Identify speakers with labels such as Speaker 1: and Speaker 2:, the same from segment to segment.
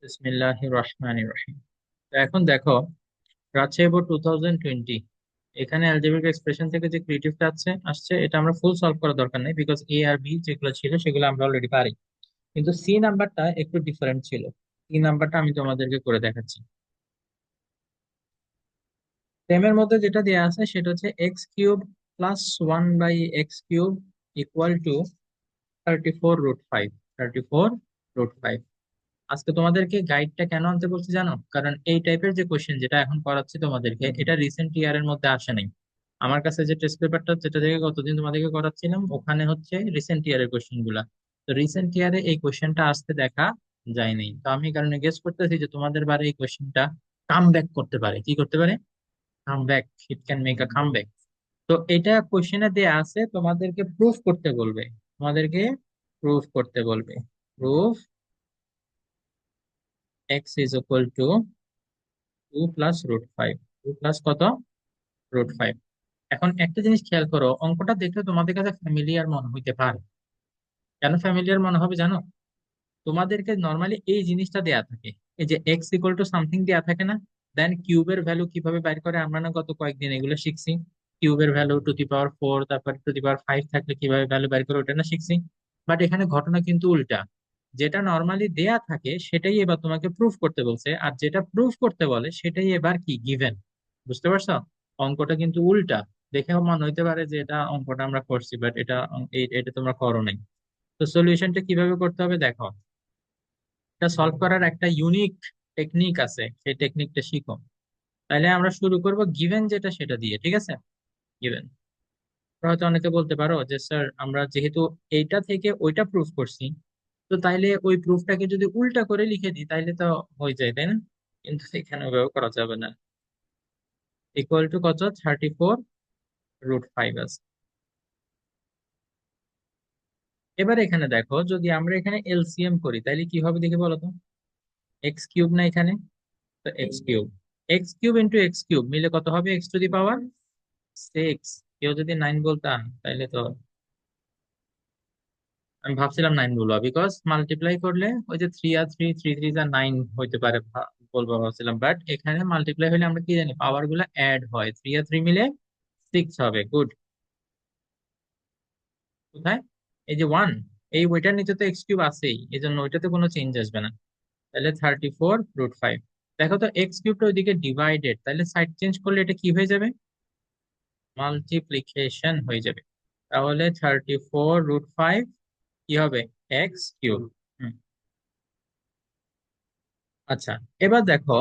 Speaker 1: বিসমিল্লাহির রহমানির রহিম। তো এখন দেখো, রাজশাহী বোর্ড 2020, এখানে অ্যালজেব্রিক এক্সপ্রেশন থেকে যে ক্রিয়েটিভটা আসছে এটা আমরা ফুল সলভ করার দরকার নেই, বিকজ এ আর বি যেগুলো ছিল সেগুলো আমরা অলরেডি পারি। কিন্তু সি নাম্বারটা একটু ডিফারেন্ট ছিল। সি নাম্বারটা আমি তোমাদেরকে করে দেখাচ্ছি। টেমের মধ্যে যেটা দেওয়া আছে সেটা হচ্ছে x cube plus 1/x³ equal to 34√5। 34√5। আজকে তোমাদেরকে গাইডটা কেন আনতে বলছি জানো? কারণ এই টাইপের যে কোশ্চেন যেটা এখন করাচ্ছি তোমাদেরকে, এটা রিসেন্ট ইয়ারের মধ্যে আসে নাই। আমার কাছে যে টেস্ট পেপারটা যেটা থেকে গতদিন তোমাদেরকে করাচ্ছিলাম, ওখানে হচ্ছে রিসেন্ট ইয়ারের কোশ্চেন গুলা। তো রিসেন্ট ইয়ারে এই কোশ্চেনটা আসতে দেখা যায়নি, তো আমি এই কারণে গেস করতেছি যে তোমাদের বারে এই কোশ্চেনটা কাম ব্যাক করতে পারে। কি করতে পারে? Come back. It can make a come back. তো এটা কোশ্চেনে দেয়া আছে, তোমাদেরকে প্রুফ করতে বলবে। তোমাদেরকে প্রুফ করতে বলবে। Proof x is equal to 2 + √5। 2 plus কত? √5। এখন একটা জিনিস খেয়াল করো, অঙ্কটা দেখলে তোমাদের কাছে ফ্যামিলিয়ার মনে হইতে পারে। কেন ফ্যামিলিয়ার মনে হবে জানো? তোমাদেরকে নর্মালি এই জিনিসটা দেয়া থাকে, এই যে এক্স ইকুয়াল টু সামথিং দেয়া থাকে না, দেন কিউবের ভ্যালু কিভাবে বাইর করে আমরা না গত কয়েকদিন এগুলো শিখছি। কিউবের ভ্যালু টু দি পাওয়ার 4, তারপর টু দি পাওয়ার 5 থাকলে কিভাবে ভ্যালু বাইর করে ওটা না শিখছি। বাট এখানে ঘটনা কিন্তু উল্টা। যেটা নর্মালি দেয়া থাকে সেটাই এবার তোমাকে প্রুফ করতে বলছে, আর যেটা প্রুফ করতে বলে সেটাই এবার কি গিভেন। বুঝতে পারছো? অঙ্কটা কিন্তু উল্টা। দেখে মনে হইতে পারে যে এটা অঙ্কটা আমরা করছি, বাট এটা তোমরা করো নাই। তো সলিউশনটা কিভাবে করতে হবে দেখো। এটা সলভ করার একটা ইউনিক টেকনিক আছে, সেই টেকনিকটা শিখো। তাহলে আমরা শুরু করব গিভেন যেটা সেটা দিয়ে, ঠিক আছে? গিভেন। হয়তো অনেকে বলতে পারো যে স্যার আমরা যেহেতু এইটা থেকে ওইটা প্রুফ করছি, তো তাইলে ওই প্রুফটাকে যদি উল্টা করে লিখে দিই তাইলে তো হয়ে যায়, তাই না? কিন্তু এখানে ওভাবে করা যাবে না। ইকুয়াল টু কত? 34√5 আছে। এবার এখানে দেখো, যদি আমরা এখানে এলসিএম করি তাইলে কি হবে দেখে বলো তো। এক্স কিউব না এখানে? তো এক্স কিউব। এক্স কিউব মিলে কত হবে? x⁶। কেউ যদি 9 বলতাম তাহলে তো আমি ভাবছিলাম 9 বলবো, বিকজ মাল্টিপ্লাই করলে ওই যে 3 আর 3, 3 3 যা 9 হইতে পারে বলবো ভাবছিলাম। বাট এখানে মাল্টিপ্লাই হলে আমরা কি জানি, পাওয়ার গুলা অ্যাড হয়, 3 আর 3 মিলে 6 হবে। গুড। কোথায়? এই যে 1, এই ওইটার নিচে তো এক্স কিউব আছেই, এই জন্য ওইটাতে কোনো চেঞ্জ আসবে না। তাহলে 34√5। দেখো তো এক্স কিউবটা ওইদিকে ডিভাইডেড, তাহলে সাইড চেঞ্জ করলে এটা কি হয়ে যাবে? মাল্টিপ্লিকেশন হয়ে যাবে। তাহলে 34√5 কি হবে? x³ আচ্ছা, এবার দেখো,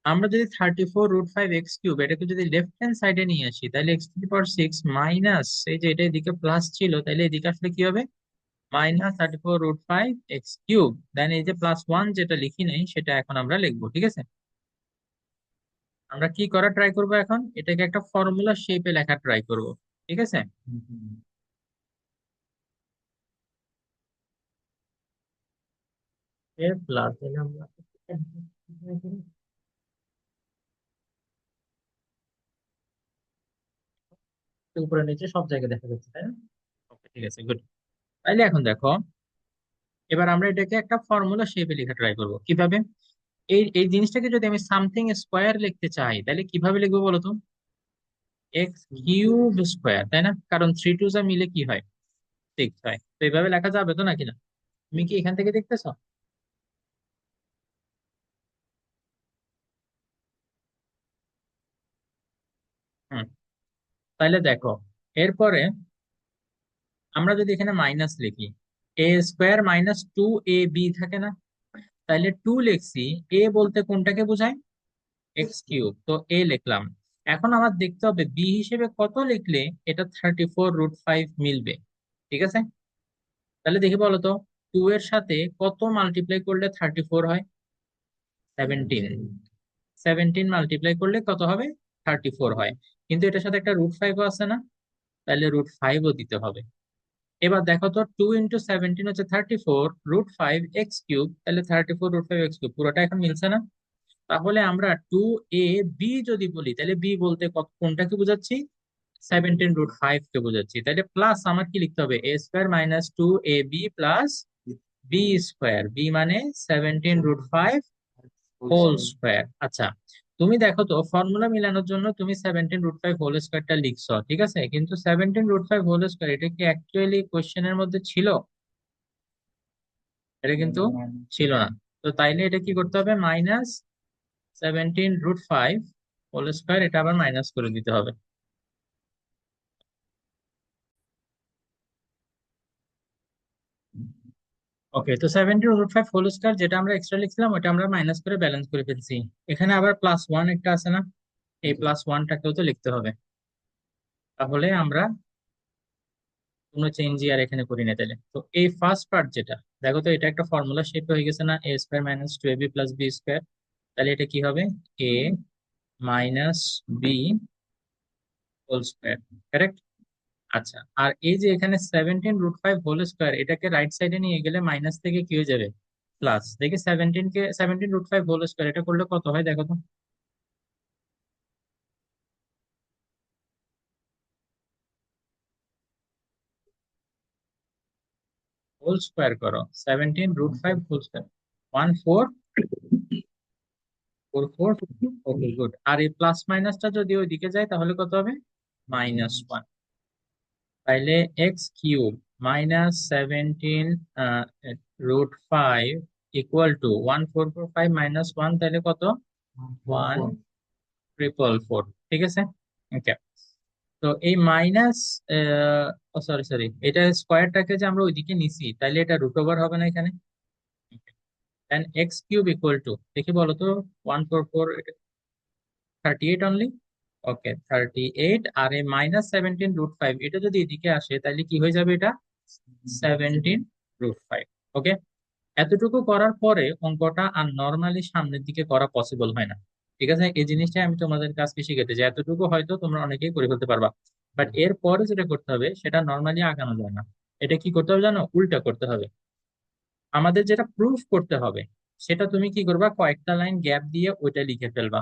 Speaker 1: আমরা যদি 34√5 x³ এটাকে যদি লেফট হ্যান্ড সাইডে নিয়ে আসি, তাহলে x⁶ মাইনাস, এই যে এটা এদিকে প্লাস ছিল তাহলে এদিকে আসলে কি হবে? -34√5 x³। দেন এই যে +1 যেটা লিখি নাই সেটা এখন আমরা লিখবো, ঠিক আছে? আমরা কি করা ট্রাই করব এখন, এটাকে একটা ফর্মুলা শেপে লেখা ট্রাই করব। ঠিক আছে? এর প্লাস আমরা উপরে নিচে সব জায়গায় দেখা যাচ্ছে, তাই না? ওকে, ঠিক আছে, গুড। তাইলে এখন দেখো, এবার আমরা এটাকে একটা ফর্মুলা শেপে লেখা ট্রাই করব কিভাবে। এই এই জিনিসটাকে যদি আমি সামথিং স্কোয়ার লিখতে চাই তাহলে কিভাবে লিখবো বলো তো? x³ তাই না? কারণ 3 2 যা মিলে কি হয়? 6 হয়। তো এইভাবে লেখা যাবে তো নাকি না? তুমি কি এখান থেকে দেখতেছো? হুম। তাহলে দেখো, এরপরে আমরা যদি এখানে মাইনাস লিখি, a² - 2ab থাকে না? তাহলে 2 লিখছি। এ বলতে কোনটাকে বোঝায়? x³ তো এ লিখলাম। এখন আমার দেখতে হবে বি হিসেবে কত লিখলে এটা 34√5 মিলবে। ঠিক আছে? তাহলে দেখি বলো তো, 2 এর সাথে কত মাল্টিপ্লাই করলে 34 হয়? 17। 17 মাল্টিপ্লাই করলে কত হবে? 34 হয়। কিন্তু এটার সাথে একটা √5ও আছে না? তাহলে √5ও দিতে হবে। এবার দেখো তো, 2 × 17 হচ্ছে 34√5 x³ তাহলে 34√5 x³ পুরোটা এখন মিলছে না? তাহলে আমরা 2ab যদি বলি তাহলে বি বলতে কোনটাকে বোঝাচ্ছি? 17√5 কে বোঝাচ্ছি। তাহলে প্লাস আমার কি লিখতে হবে? a² - 2ab plus B square, B মানে 17√5 হোল স্কোয়ার। আচ্ছা, তুমি দেখো তো ফর্মুলা মিলানোর জন্য তুমি 17√5 হোল স্কোয়ারটা লিখছো, ঠিক আছে, কিন্তু 17√5 হোল স্কোয়ার এটা কি অ্যাকচুয়ালি কোশ্চেনের মধ্যে ছিল? এটা কিন্তু ছিল না। তো তাইলে এটা কি করতে হবে, -17√5 হোল স্কোয়ার, এটা আবার মাইনাস করে দিতে হবে। ওকে, তো 17√5 হোল স্কোয়ার যেটা আমরা এক্সট্রা লিখছিলাম ওটা আমরা মাইনাস করে ব্যালেন্স করে ফেলছি। এখানে আবার +1 একটা আছে না, এই +1টাকেও তো লিখতে হবে। তাহলে আমরা কোনো চেঞ্জই আর এখানে করি না তাহলে। তো এই ফার্স্ট পার্ট যেটা, দেখো তো এটা একটা ফর্মুলা শেপ হয়ে গেছে না, a² - 2ab + b²। তাহলে এটা কি হবে, a minus B whole square, correct? আচ্ছা, আর এই যে এখানে 17√5 হোল স্কোয়ার, এটাকে রাইট সাইডে নিয়ে গেলে মাইনাস থেকে কি হয়ে যাবে, প্লাস। দেখি 17√5 হোল স্কোয়ার এটা করলে কত হয় দেখো তো। হোল স্কোয়ার করো, 17√5 হোল স্কোয়ার, 1444। ওকে, গুড। আর এই প্লাস মাইনাসটা যদি ওইদিকে যায় তাহলে কত হবে, -1। তাইলে x³ -17√5 = 1445 -1, তাহলে কত, 1444, ঠিক আছে। ওকে, তো এই মাইনাস, সরি সরি, এটা স্কোয়ারটাকে যে আমরা ওইদিকে নিছি তাইলে এটা √ওভার হবে না এখানে। দেন x³ দেখি বলো তো, 144, 38 অনলি। ওকে, 38, আর এই -17√5 এটা যদি এদিকে আসে তাহলে কি হয়ে যাবে, এটা 17√5। ওকে, এতটুকু করার পরে অঙ্কটা আর নর্মালি সামনের দিকে করা পসিবল হয় না। ঠিক আছে, এই জিনিসটা আমি তোমাদের কাছে শিখেতে যে এতটুকু হয়তো তোমরা অনেকেই করে ফেলতে পারবা, বাট এর পরে যেটা করতে হবে সেটা নর্মালি আগানো যায় না। এটা কি করতে হবে জানো, উল্টা করতে হবে। আমাদের যেটা প্রুফ করতে হবে সেটা তুমি কি করবা, কয়েকটা লাইন গ্যাপ দিয়ে ওইটা লিখে ফেলবা।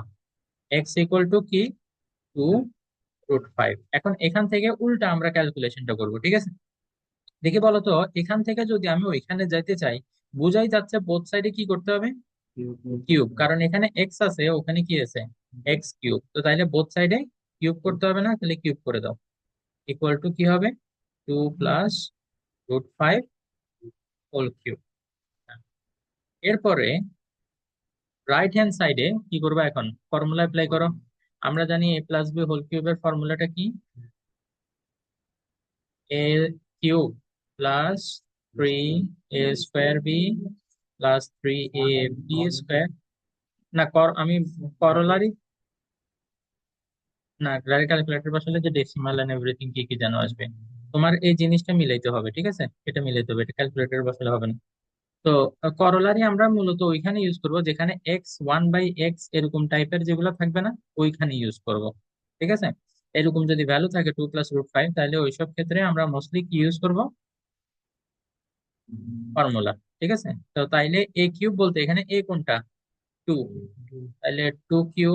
Speaker 1: x = কি, 2√5। এখন এখান থেকে উল্টা আমরা ক্যালকুলেশনটা করব, ঠিক আছে। দেখি বলো তো, এখান থেকে যদি আমি ওইখানে যাইতে চাই, বোঝাই যাচ্ছে বোথ সাইডে কি করতে হবে, কিউব, কারণ এখানে এক্স আছে ওখানে কি আছে, x³। তো তাইলে বোথ সাইডে কিউব করতে হবে না, তাহলে কিউব করে দাও। কি হবে, 2 + √5 হোল কিউব। এরপরে রাইট হ্যান্ড সাইডে কি করবো, এখন ফর্মুলা অ্যাপ্লাই করো। আমরা জানি a + b হোল কিউবের ফর্মুলাটা কি, a³ + 3a²b + 3ab²। না আমি করলারই, না ডাইরেক্ট ক্যালকুলেটর বসালে যে ডেসিমাল এন্ড এভরিথিং কি কি যেন আসবে, তোমার এই জিনিসটা মিলাইতে হবে, ঠিক আছে, এটা মিলাইতে হবে, এটা ক্যালকুলেটর বসালে হবে না। তো করলারই আমরা মূলত ওইখানে ইউজ করব যেখানে x1/x এরকম টাইপের যেগুলো থাকবে না, ওইখানে ইউজ করব, ঠিক আছে। এরকম যদি ভ্যালু থাকে 2 + √5, তাহলে ওইসব ক্ষেত্রে আমরা মোস্টলি কি ইউজ করব, ফর্মুলা, ঠিক আছে। তো তাইলে a³ বলতে এখানে a কোনটা, 2, তাহলে 2³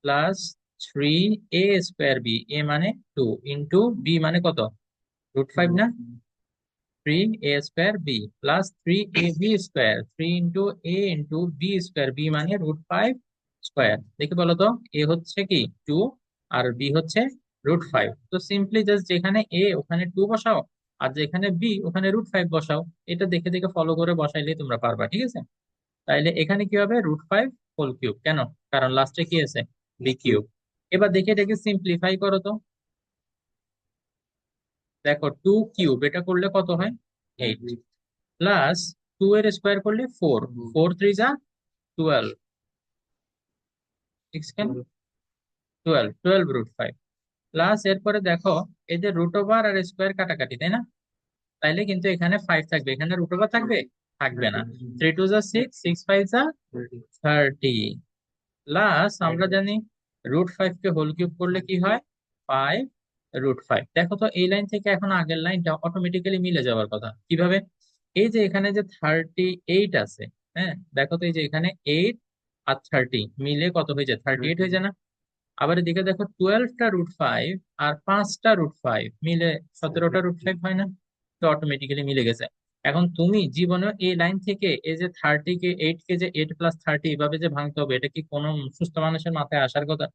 Speaker 1: + 3a²b, a মানে 2, ইন্টু b মানে কত, √5 না, 3a²b + 3ab², 3 × a × b², b মানে √5²। দেখি বলো তো, a হচ্ছে কি 2 আর b হচ্ছে √5। তো সিম্পলি জাস্ট যেখানে a ওখানে 2 বসাও, আর যেখানে b ওখানে √5 বসাও। এটা দেখে দেখে ফলো করে বসাইলেই তোমরা পারবা, ঠিক আছে। তাইলে এখানে কি হবে, √5 হোল কিউব, কেন, কারণ লাস্টে কি আছে, b³। এবার দেখে এটাকে সিম্পলিফাই করো তো। দেখো 2³ এটা করলে কত হয়, 8, প্লাস 2 এর স্কোয়ার করলে 4, 4 × 3 = 12, 6 কেন, 12 √5, প্লাস এরপরে দেখো এই যে √ওভার আর স্কোয়ার কাটাকাটি, তাই না, তাইলে কিন্তু এখানে 5 থাকবে, এখানে √ওভার থাকবে, থাকবে না। 3 × 2 = 6, 6 × 5 = 30, প্লাস আমরা জানি √5 কে হোল কিউব করলে কি হয়, 5 √5। দেখো তো এই লাইন থেকে এখন আগের লাইনটা অটোমেটিক্যালি মিলে যাওয়ার কথা, কিভাবে, এই যে এখানে যে 38 আছে, হ্যাঁ দেখো তো এই যে এখানে 8 আর 30 মিলে কত হয়ে যায়, 38 হয়ে যায় না। আবার এদিকে দেখো 12টা √5 আর 5টা √5 মিলে 17টা √5 হয় না, তো অটোমেটিক্যালি মিলে গেছে। এখন তুমি জীবনে এই লাইন থেকে এই যে 30 কে 8 কে যে 8 + 30 এভাবে যে ভাঙতে হবে, এটা কি কোনো সুস্থ মানুষের মাথায় আসার কথা?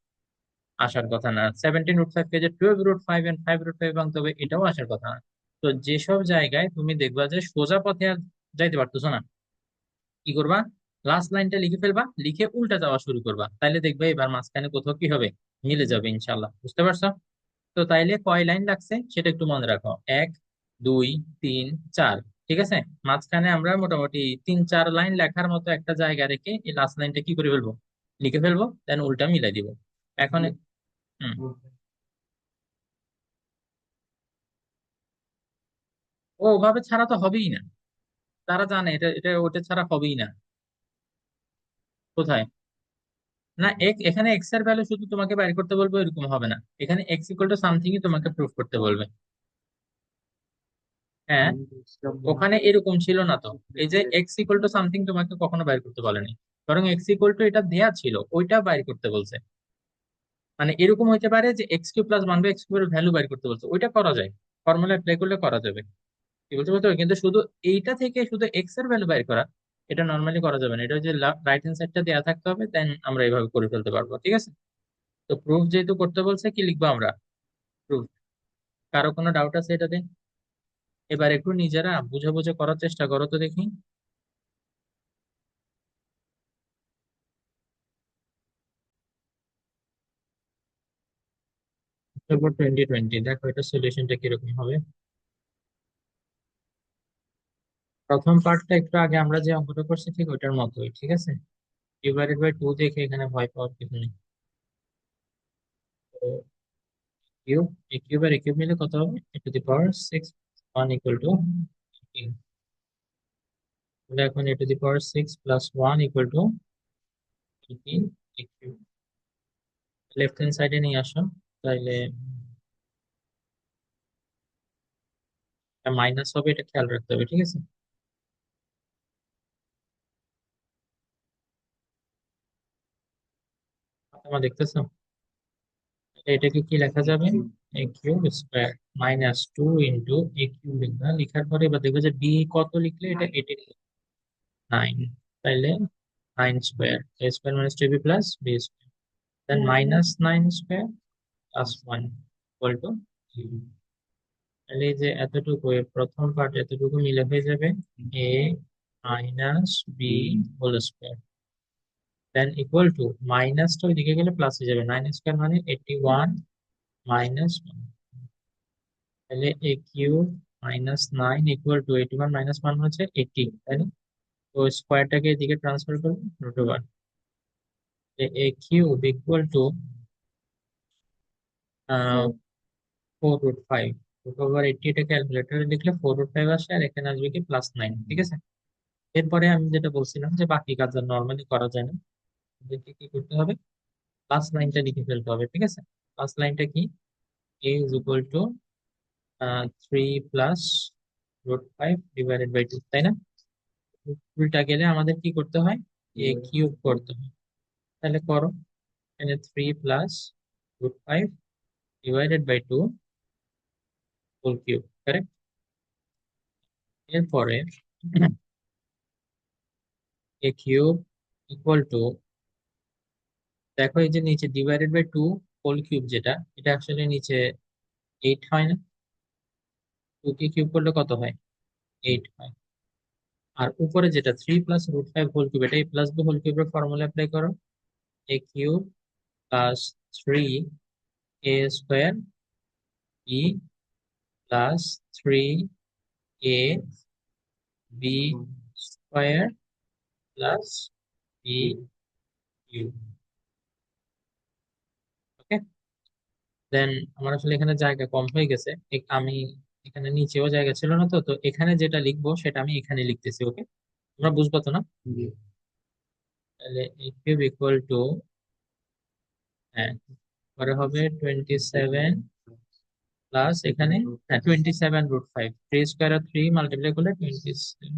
Speaker 1: আসার কথা না। 17 √5 কে যে 12 √5 এন্ড 5 √5 ভাঙতে হবে, এটাও আসার কথা না। তো যেসব জায়গায় তুমি দেখবা যে সোজা পথে আর যাইতে পারতেছো না, কি করবা? লাস্ট লাইনটা লিখে ফেলবা, লিখে উল্টা যাওয়া শুরু করবা, তাইলে দেখবে এবার মাঝখানে কোথাও কি হবে, মিলে যাবে ইনশাল্লাহ। বুঝতে পারছো? তো তাইলে কয় লাইন লাগছে সেটা একটু মনে রাখো। 1, 2, 3, 4। ঠিক আছে, মাঝখানে আমরা মোটামুটি 3-4 লাইন লেখার মতো একটা জায়গা রেখে এই লাস্ট লাইনটা কি করে ফেলবো, লিখে ফেলবো, দেন উল্টা মিলাই দিব। এখন হুম, ও ওভাবে ছাড়া তো হবেই না। তারা জানে এটা এটা ওটা ছাড়া হবেই না। কোথায়? না, এখানে এক্স এর ভ্যালু শুধু তোমাকে বাইর করতে বলবো এরকম হবে না, এখানে এক্স ইকুয়াল টু সামথিংই তোমাকে প্রুফ করতে বলবে। হ্যাঁ, ওখানে এরকম ছিল না তো। এই যে এক্স ইকুয়াল টু সামথিং তোমাকে কখনো বাইর করতে বলেনি, বরং এক্স ইকুয়াল টু এটা দেয়া ছিল, ওইটা বাইর করতে বলছে। মানে এরকম হইতে পারে যে x³ + 1/x³ ভ্যালু বাইর করতে বলছে, ওইটা করা যায়, ফর্মুলা অ্যাপ্লাই করলে করা যাবে। কি বলতে বলতে হবে, কিন্তু শুধু এইটা থেকে শুধু এক্স এর ভ্যালু বাইর করা, এটা নর্মালি করা যাবে না। এটা যে রাইট হ্যান্ড সাইডটা দেওয়া থাকতে হবে, দেন আমরা এইভাবে করে ফেলতে পারবো। ঠিক আছে, তো প্রুফ যেহেতু করতে বলছে, কি লিখবো আমরা? প্রুফ। কারো কোনো ডাউট আছে এটাতে? এবার একটু নিজেরা বুঝে বুঝে করার চেষ্টা করো তো দেখি। তারপর 2020 দেখো এটা সলিউশনটা কিরকম হবে। প্রথম পার্টটা একটু আগে আমরা যে অঙ্কটা করছি ঠিক ওইটার মতোই, ঠিক আছে। ডিভাইডেড বাই 2 দেখে এখানে ভয় পাওয়ার কিছু নেই। তো কিউব, এ কিউব আর এ কিউব মিলে কত হবে? e⁻6 1 ইকুয়াল টু, তাহলে এখন e⁻6 + 1 ইকুয়াল টু 18 এ কিউব। লেফট হ্যান্ড সাইডে নিয়ে আসো, তাহলে মাইনাস হবে, এটা খেয়াল রাখতে হবে। ঠিক আছে, তোমরা দেখতেছো? এটাকে কি লেখা যাবে? a³ স্কোয়ার -2 × লিখবা। লিখার পরে এবার দেখবে যে বি কত লিখলে এটা 9, তাইলে 9 square, a² - 2b + b square, then -9 square + 1 equal to 0। তাহলে এই যে এতটুকু, এর প্রথম পার্ট এতটুকু মিলে হয়ে যাবে a - b² than equal to, মাইনাসটা ওইদিকে গেলে প্লাস হয়ে যাবে, 9 স্কোয়ার মানে 81 -1। তাহলে a³ - 9 ইকুয়াল টু 81 - 1 হচ্ছে 80, তাই না? তো স্কোয়ারটাকে এদিকে ট্রান্সফার করবো, √1। a³ equal to 4√5। √80 এটা ক্যালকুলেটরে লিখলে 4√5 আসে, আর এখানে আসবে কি +9। ঠিক আছে, এরপরে আমি যেটা বলছিলাম যে বাকি কাজ আর নর্মালি করা যায় না, আমাদেরকে কি করতে হবে? প্লাস লাইনটা লিখে ফেলতে হবে। ঠিক আছে, প্লাস লাইনটা কি? a = 3 + √5 তাই না? উল্টা গেলে আমাদের কি করতে হয়? a³ করতে হয়। তাহলে করো, এখানে 3 + √5/2 হোল কিউব, কারেক্ট। এরপরে a³ ইকুয়াল টু, দেখো এই যে নিচে /2 হোল কিউব যেটা, এটা আসলে নিচে 8 হয় না? 2 কে কিউব করলে কত হয়? 8 হয়। আর উপরে যেটা 3 + √5 হোল কিউব, এটা a + b হোল কিউবের ফর্মুলা অ্যাপ্লাই করো। a³ +3a²b² + b³ ওকে। দেন আমার আসলে এখানে জায়গা কম হয়ে গেছে, আমি এখানে নিচেও জায়গা ছিল না, তো তো এখানে যেটা লিখবো সেটা আমি এখানে লিখতেছি। ওকে, তোমরা বুঝবো তো না? তাহলে a³ ইকুয়াল টু, হ্যাঁ, পরে হবে 27 প্লাস এখানে, হ্যাঁ 27 √5, 3² আর 3 মাল্টিপ্লাই করলে 27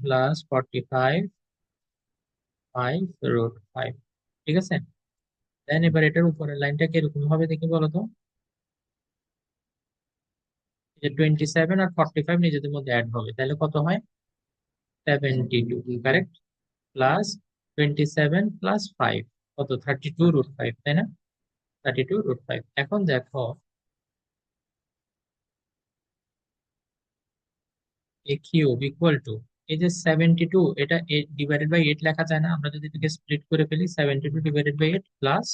Speaker 1: প্লাস 45 5 √5। ঠিক আছে, দেন এবার এটার উপরের লাইনটা কিরকম হবে দেখি বলো তো। যে 27 আর 45 নিজেদের মধ্যে অ্যাড হবে, তাহলে কত হয়? 72, কারেক্ট। প্লাস 27 + 5, কত? 32√5, তাই না? 32√5। এখন দেখো, এ কিউব ইকুয়াল টু, এই যে 72, এটা ডিভাইডেড বাই 8 লেখা যায় না? আমরা যদি এটাকে স্প্লিট করে ফেলি, 72 ÷ 8 প্লাস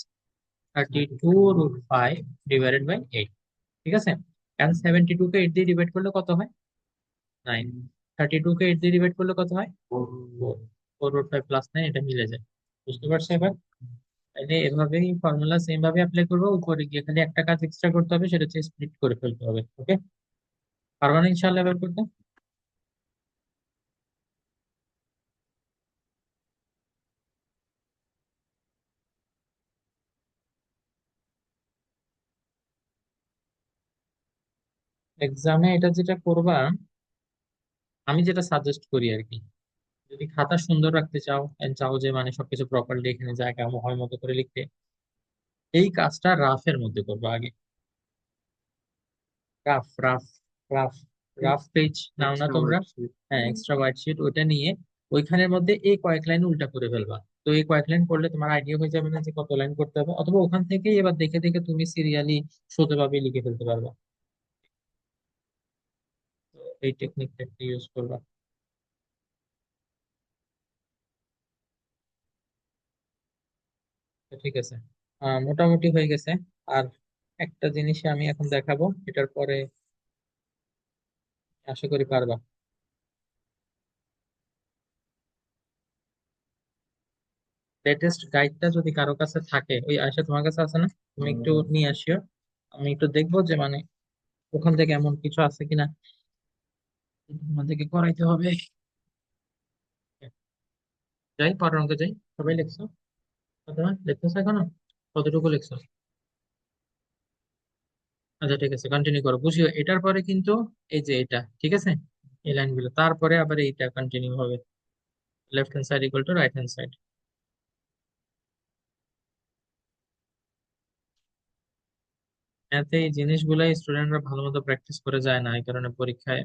Speaker 1: 32√5 ÷ 8, ঠিক আছে? এখন 72 কে 8 দিয়ে ডিভাইড করলে কত হয়? 9। 32 কে 8 দিয়ে ডিভাইড করলে কত হয়? 4√5 +9, এটা মিলে যায়। বুঝতে পারছো এবার? তাহলে এভাবেই ফর্মুলা সেম ভাবে অ্যাপ্লাই করবো, উপরে গিয়ে খালি একটা কাজ এক্সট্রা করতে হবে, সেটা হচ্ছে স্প্লিট করে ফেলতে হবে। ওকে? পারবা না ইনশাল্লাহ এবার করতে? এক্সামে এটা যেটা করবা, আমি যেটা সাজেস্ট করি আর কি, যদি খাতা সুন্দর রাখতে চাও and চাও যে মানে সবকিছু প্রপারলি এখানে জায়গা হয় মতো করে লিখতে, এই কাজটা রাফের মধ্যে করবো আগে। Rough rough rough rough page নাও না তোমরা? হ্যাঁ, এক্সট্রা হোয়াইট শিট, ওইটা নিয়ে ওইখানের মধ্যে এই কয়েক লাইন উল্টা করে ফেলবা। তো এই কয়েক লাইন করলে তোমার আইডিয়া হয়ে যাবে না যে কত লাইন করতে হবে, অথবা ওখান থেকেই এবার দেখে দেখে তুমি সিরিয়ালি সোজাভাবে লিখে ফেলতে পারবা। তো এই টেকনিকটা একটু ইউজ করবা। তো ঠিক আছে, মোটামুটি হয়ে গেছে। আর একটা জিনিস আমি এখন দেখাবো, এটার পরে আশা করি পারবা। লেটেস্ট গাইডটা যদি কারো কাছে থাকে, ওই আয়সা তোমার কাছে আছে না? তুমি একটু নিয়ে আসিও, আমি একটু দেখবো যে মানে ওখান থেকে এমন কিছু আছে কিনা তোমাদেরকে করাইতে হবে। যাই, পরের অঙ্কে যাই। সবাই লিখছো? অথবা লিখতেছো এখনো? কতটুকু লিখছো? আচ্ছা ঠিক আছে, কন্টিনিউ করো। বুঝিও এটার পরে কিন্তু এই যে এটা, ঠিক আছে, এই লাইনগুলো তারপরে আবার এইটা কন্টিনিউ হবে, left hand side equal two right hand side. এতে এই জিনিসগুলাই স্টুডেন্টরা ভালো মতো প্র্যাকটিস করে যায় না, এই কারণে পরীক্ষায়।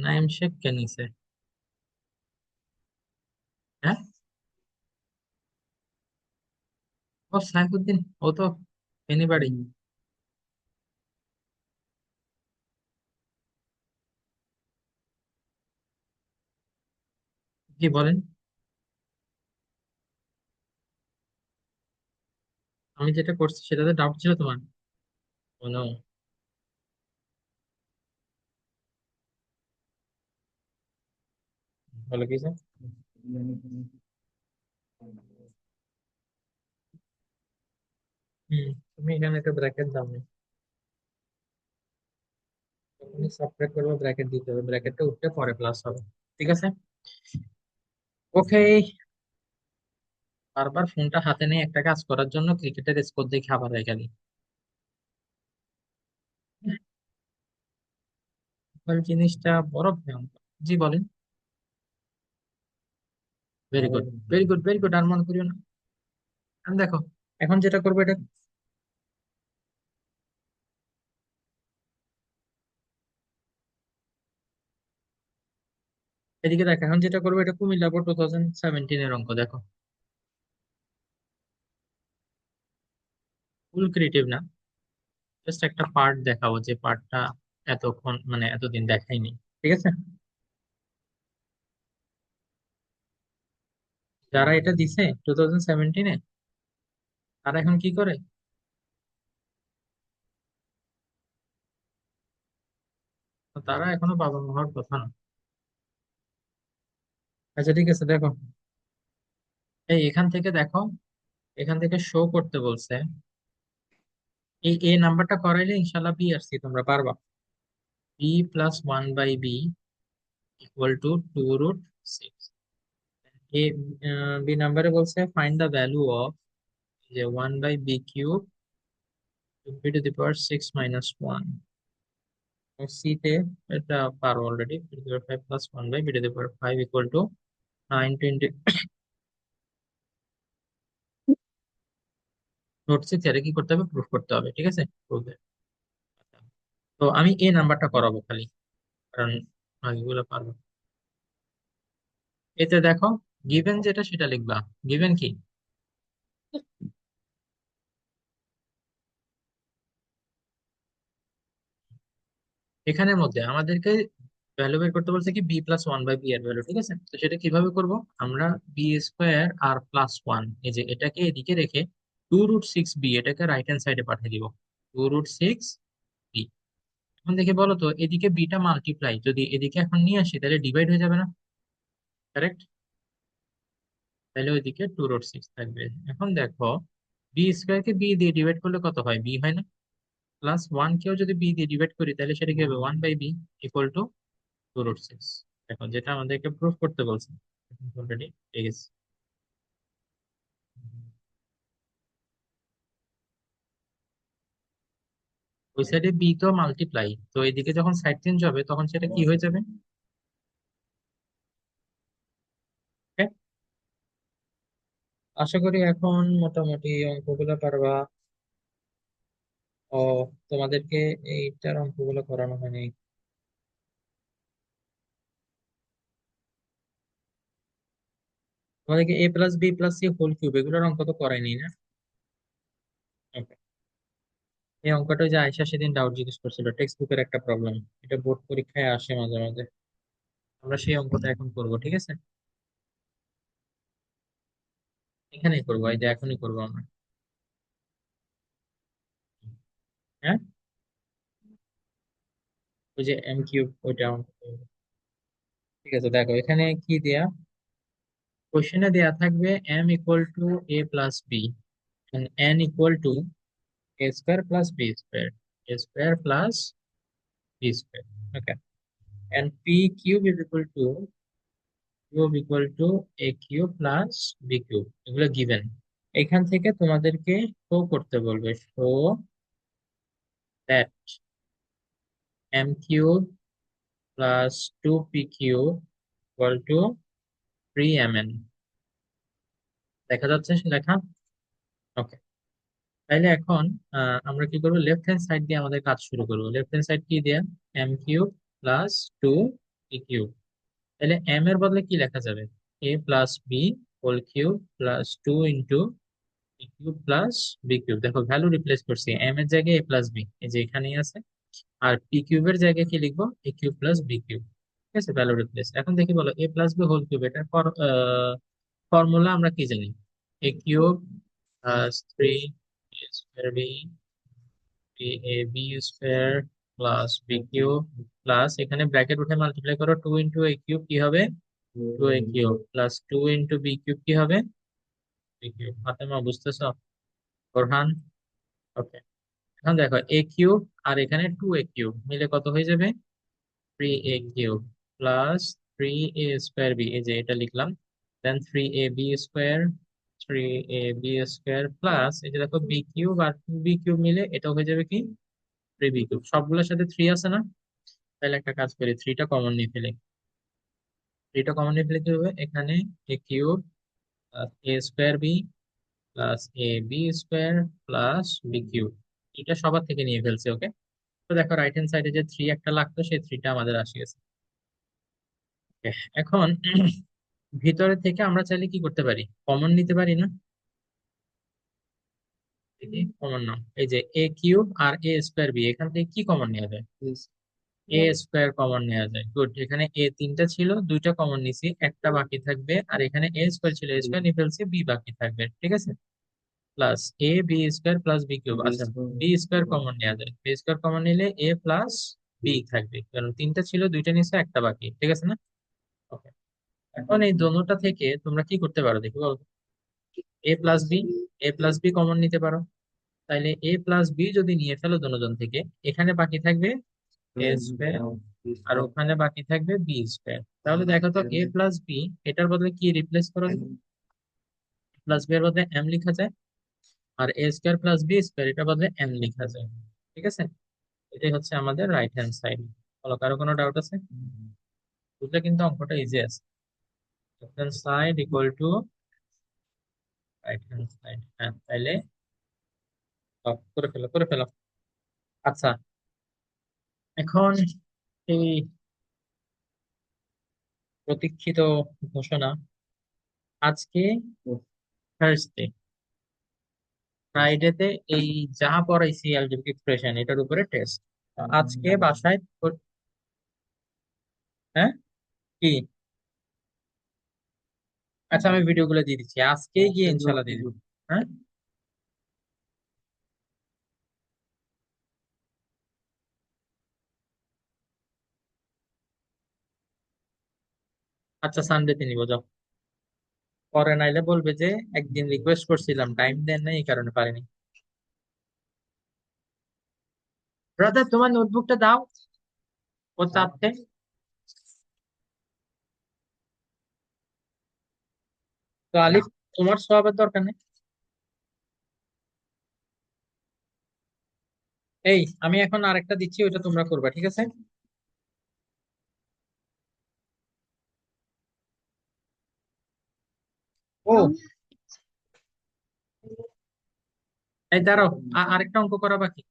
Speaker 1: নাইম শেখ কে নিছে? হ্যাঁ, ও সাইফুদ্দিন, ও তো এনিবাডি। কি বলেন? আমি যেটা করছি সেটাতে ডাউট ছিল তোমার? কোনো, বলো কি স্যার? তুমি এখানে একটা ব্র্যাকেট দাও নি, যখনই সাবট্রাক্ট করবে ব্র্যাকেট দিতে হবে, ব্র্যাকেটটা উঠতে পরে প্লাস হবে। ঠিক আছে? ওকে। বারবার ফোনটা হাতে নিয়ে একটা কাজ করার জন্য ক্রিকেটের স্কোর দেখে আবার হয়ে গেলি। এবার জিনিসটা বড় ভয়ঙ্কর। জি বলেন। Very good, very good, very good, আর মনে করিও না। এখন দেখো, এখন যেটা করবো এটা, এদিকে দেখো, এখন যেটা করবো এটা কুমিল্লা বোর্ড 2017 এর অঙ্ক, দেখো। ফুল ক্রিয়েটিভ না, জাস্ট একটা পার্ট দেখাবো, যে পার্টটা এতক্ষণ মানে এতদিন দেখাইনি। ঠিক আছে? যারা এটা দিছে 2017-এ, তারা এখন কি করে? তারা এখনো বাবা মা হওয়ার কথা না। আচ্ছা ঠিক আছে, দেখো এই এখান থেকে দেখো, এখান থেকে শো করতে বলছে এই এ নাম্বারটা করাইলে ইনশাল্লাহ বি আর সি তোমরা পারবা। B plus one by B equal to two root six. A B নাম্বারে বলছে ফাইন্ড দ্য ভ্যালু অফ যে one by B cube B to the power six minus one. C তে এটা পারো already, B to the power five plus one by B to the power five equal to nine twenty. Note six এর কি করতে হবে, proof করতে হবে, ঠিক আছে proof এ। তো আমি এ নাম্বারটা করাবো খালি, কারণ বাকিগুলো পারবো। এতে দেখো গিভেন যেটা সেটা লিখবা। গিভেন কি, এখানের মধ্যে আমাদেরকে ভ্যালু বের করতে বলছে কি B plus one by B এর ভ্যালু, ঠিক আছে। তো সেটা কিভাবে করব, আমরা বি স্কোয়ার আর প্লাস ওয়ান, এই যে এটাকে এদিকে রেখে টু রুট সিক্স বি এটাকে রাইট হ্যান্ড সাইডে পাঠিয়ে দিব। Two root six B. এখন দেখে বলো তো এদিকে বিটা মাল্টিপ্লাই যদি এদিকে এখন নিয়ে আসি তাহলে ডিভাইড হয়ে যাবে না, কারেক্ট? তাহলে ওইদিকে টু রুট সিক্স থাকবে। এখন দেখো বি স্কোয়ার কে বি দিয়ে ডিভাইড করলে কত হয়, বি হয় না? প্লাস ওয়ান কেও যদি বি দিয়ে ডিভাইড করি তাহলে সেটা কি হবে, one by B equal to two root six. এখন যেটা আমাদেরকে প্রুফ করতে বলছে অলরেডি পেয়ে গেছি। ওই সাইডে বি তো মাল্টিপ্লাই, তো এদিকে যখন সাইড চেঞ্জ হবে তখন সেটা কি হয়ে যাবে। Okay? আশা করি এখন মোটামুটি অঙ্কগুলো পারবা। ও, তোমাদেরকে এইটার অঙ্কগুলো করানো হয়নি। তোমাদেরকে A plus B plus C whole cube এগুলোর অঙ্ক তো করাইনি না? Okay. এই অঙ্কটা যে আয়শা সেদিন ডাউট জিজ্ঞেস করছিল, টেক্সট বুকের একটা প্রবলেম, এটা বোর্ড পরীক্ষায় আসে মাঝে মাঝে। আমরা সেই অঙ্কটা এখন করবো, ঠিক আছে। এখানেই করবো, এই যে এখনই করবো আমরা। হ্যাঁ, ওই যে এম কিউব ওইটা অঙ্ক করবো। ঠিক আছে, দেখো এখানে কি দেয়া, কোশ্চেনে দেয়া থাকবে M equal to A plus B, N equal to A square plus B square, A square plus B square. Okay, and P cube is equal to A cube plus B cube, এগুলো given. এখান থেকে তোমাদেরকে show করতে বলবে, show that M cube plus two P cube equal to three M N. দেখা যাচ্ছে লেখা? ওকে, তাইলে এখন আমরা কি করবো, লেফট হ্যান্ড সাইড দিয়ে আমাদের কাজ শুরু করবো। লেফট হ্যান্ড সাইড কি দেয়া, M cube plus two P cube. তাহলে এম এর বদলে কি লেখা যাবে, A plus B whole cube plus two into P cube plus B cube. দেখো ভ্যালু রিপ্লেস করছি, এম এর জায়গায় এ প্লাস বি এই যে এখানেই আছে, আর পি কিউবের জায়গায় কি লিখবো, A cube plus B cube. ঠিক আছে, ভ্যালু রিপ্লেস। এখন দেখি বলো A plus B whole cube এটার ফর্মুলা আমরা কি জানি, A cube plus three square B A B square plus B cube plus এখানে ব্র্যাকেট উঠে মাল্টিপ্লাই করো, টু ইন্টু এ কিউব কি হবে, two A cube plus two into B cube কি হবে, বি কিউব। ফাতেমা বুঝতেছো? ওরহান? ওকে, এখন দেখো এ কিউব আর এখানে টু এ কিউব মিলে কত হয়ে যাবে, থ্রি এ কিউব প্লাস থ্রি এ স্কোয়ার বি, এই যে এটা লিখলাম, দেন থ্রি এ বি স্কোয়ার, থ্রি এ বি স্কোয়ার প্লাস এই যে দেখো বি কিউব আর টু বি কিউব মিলে এটা হয়ে যাবে কি, থ্রি বি কিউব। সবগুলোর সাথে থ্রি আছে না, তাহলে একটা কাজ করি, থ্রিটা কমন নিয়ে ফেলি। থ্রিটা কমন নিয়ে ফেলে কি হবে, এখানে A cube plus A square B plus A B square plus B cube, এটা সবার থেকে নিয়ে ফেলছে। ওকে, তো দেখো রাইট হ্যান্ড সাইডে যে থ্রি একটা লাগতো সেই থ্রিটা আমাদের আসে গেছে। Okay, এখন ভিতরে থেকে আমরা চাইলে কি করতে পারি, কমন নিতে পারি না? কমন নাও, এই যে এ কিউব আর এ স্কোয়ার বি, এখান থেকে কি কমন নেওয়া যায়, এ স্কোয়ার কমন নেওয়া যায়। গুড, এখানে এ তিনটা ছিল, দুইটা কমন নিছি, একটা বাকি থাকবে। আর এখানে এ স্কোয়ার ছিল, এ স্কোয়ার নিয়ে ফেলছি, বি বাকি থাকবে, ঠিক আছে। Plus A B square plus B cube. আচ্ছা, বি স্কোয়ার কমন নেওয়া যায়, বি স্কোয়ার কমন নিলে এ প্লাস বি থাকবে, কারণ তিনটা ছিল, দুইটা নিচে একটা বাকি, ঠিক আছে না? ওকে। এখন এই দোনোটা থেকে তোমরা কি করতে পারো দেখি বলো। a+b, a+b কমন নিতে পারো। তাইলে a+b যদি নিয়ে ফেলো দোনোজন থেকে, এখানে বাকি থাকবে এ স্কোয়ার, আর ওখানে বাকি থাকবে বি স্কোয়ার। তাহলে দেখো তো a+b, এটার বদলে কি রিপ্লেস করা যায়? প্লাস বি এর বদলে এম লেখা যায়, আর এ স্কোয়ার প্লাস বি স্কোয়ার এটার বদলে এম লেখা যায়। ঠিক আছে, এটাই হচ্ছে আমাদের রাইট হ্যান্ড সাইড। বলো, কারো কোনো ডাউট আছে? বুঝলে কিন্তু অঙ্কটা ইজি আছে। Left hand side equal two right hand side, হ্যাঁ তাইলে করে ফেলো, করে ফেলো। আচ্ছা, এখন এই প্রতীক্ষিত ঘোষণা, আজকে থার্সডে, ফ্রাইডেতে এই যা পড়াইছি অ্যালজেব্রিক এক্সপ্রেশন এটার উপরে টেস্ট। আজকে বাসায় হ্যাঁ কি, আচ্ছা আমি ভিডিও গুলো দিয়ে দিচ্ছি, আজকেই গিয়ে ইনশাল্লাহ দিয়ে দিবো। হ্যাঁ, আচ্ছা সানডেতে নিবো, যাও। পরে নাইলে বলবে যে একদিন রিকোয়েস্ট করছিলাম, টাইম দেন নাই, এই কারণে পারিনি। ব্রাদার তোমার নোটবুকটা দাও, ও চাচ্ছে। তো আলিফ, তোমার সবের দরকার নেই। এই আমি এখন আরেকটা দিচ্ছি, ওইটা তোমরা করবা, ঠিক আছে? ও, এই দাঁড়াও, আরেকটা অঙ্ক করা বাকি।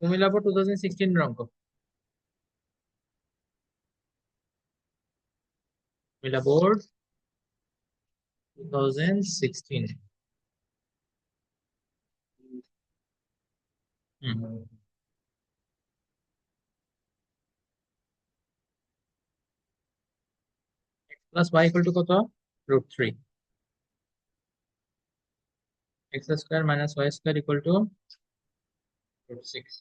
Speaker 1: কুমিল্লা বোর্ড 2016 এর অঙ্ক। Comilla board 2016। Hmm, plus Y equal to কত? √3। X square minus Y square equal to √6।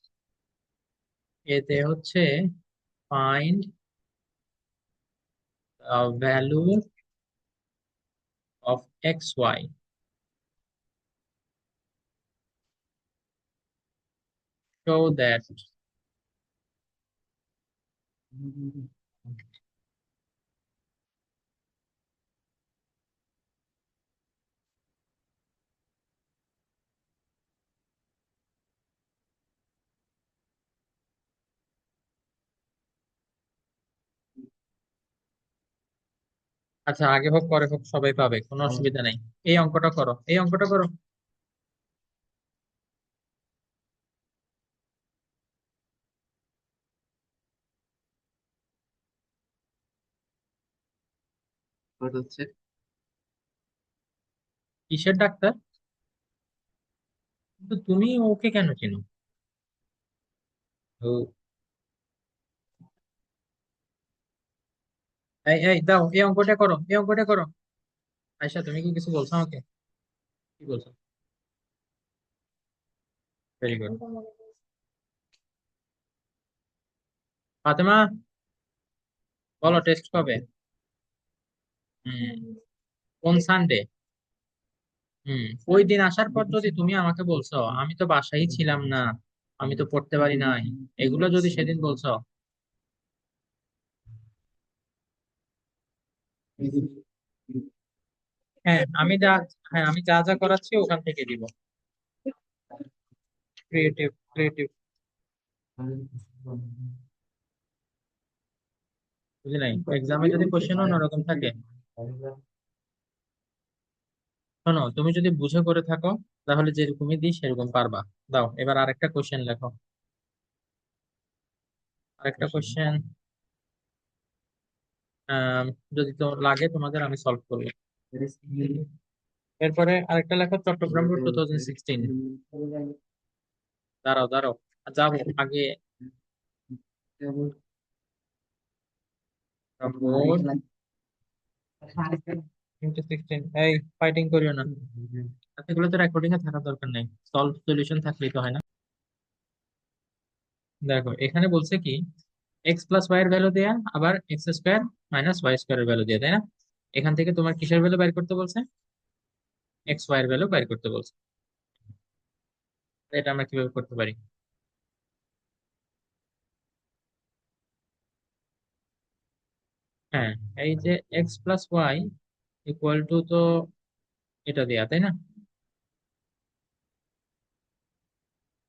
Speaker 1: এতে হচ্ছে find value of X Y, show that. আচ্ছা, আগে হোক পরে হোক সবাই পাবে, কোনো অসুবিধা নেই। এই অঙ্কটা করো, এই অঙ্কটা করো। ওটা হচ্ছে কিসের ডাক্তার? কিন্তু তুমি ওকে কেন চেনো? ও, এই এই দাও, এই অঙ্কটা করো, এই অঙ্কটা করো। আয়শা, তুমি কি কিছু বলছো আমাকে? কি বলছো? Very good. ফাতেমা, বলো টেস্ট কবে? হুম, কোন সানডে? হুম, ওই দিন আসার পর যদি তুমি আমাকে বলছো আমি তো বাসায় ছিলাম না, আমি তো পড়তে পারি নাই, এগুলো যদি সেদিন বলছো। হ্যাঁ আমি যা, হ্যাঁ আমি যা যা করাচ্ছি ওখান থেকে দিব। Creative, creative. বুঝি নাই, এক্সামে যদি কোশ্চেন অন্যরকম থাকে। শোনো, তুমি যদি বুঝে করে থাকো তাহলে যেরকমই দিই সেরকম পারবা। দাও এবার আরেকটা কোশ্চেন লেখো, আরেকটা কোশ্চেন। যদি তো লাগে তোমাদের আমি সলভ করবো। এরপরে আরেকটা লেখো, চট্টগ্রাম বোর্ড 2016। দাঁড়াও দাঁড়াও, যাবো আগে। বোর্ড 2016, এই ফাইটিং করিও না। এগুলো তো রেকর্ডিং এ থাকার দরকার নেই, সলভ সলিউশন থাকলেই তো হয় না। দেখো এখানে বলছে কি এক্স প্লাস ওয়াই এর ভ্যালু দেয়া, আবার X square minus Y square এর ভ্যালু দেয়া, তাই না? এখান থেকে তোমার কিসের ভ্যালু বের করতে বলছে? এক্স ওয়াই এর ভ্যালু বের করতে বলছে। তো এটা আমরা কিভাবে করতে পারি? হ্যাঁ, এই যে X plus Y equal to তো এটা দেয়া, তাই না?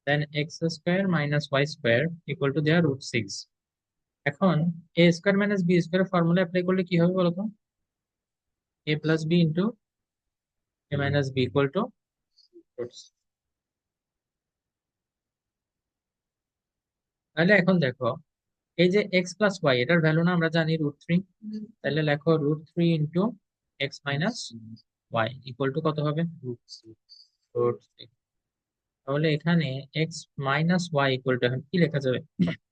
Speaker 1: Then X square minus Y square equal to দেয়া √6। এখন A square minus B square formula apply করলে কি হবে বলতো? A plus B into A minus B equal to √6। তাহলে এখন দেখো, এই যে এক্স প্লাস ওয়াই এটার ভ্যালু না আমরা জানি √3। তাহলে লেখো √3 into X minus Y equal to কত হবে? √6। তাহলে এখানে X minus Y equal to এখন কি লেখা যাবে?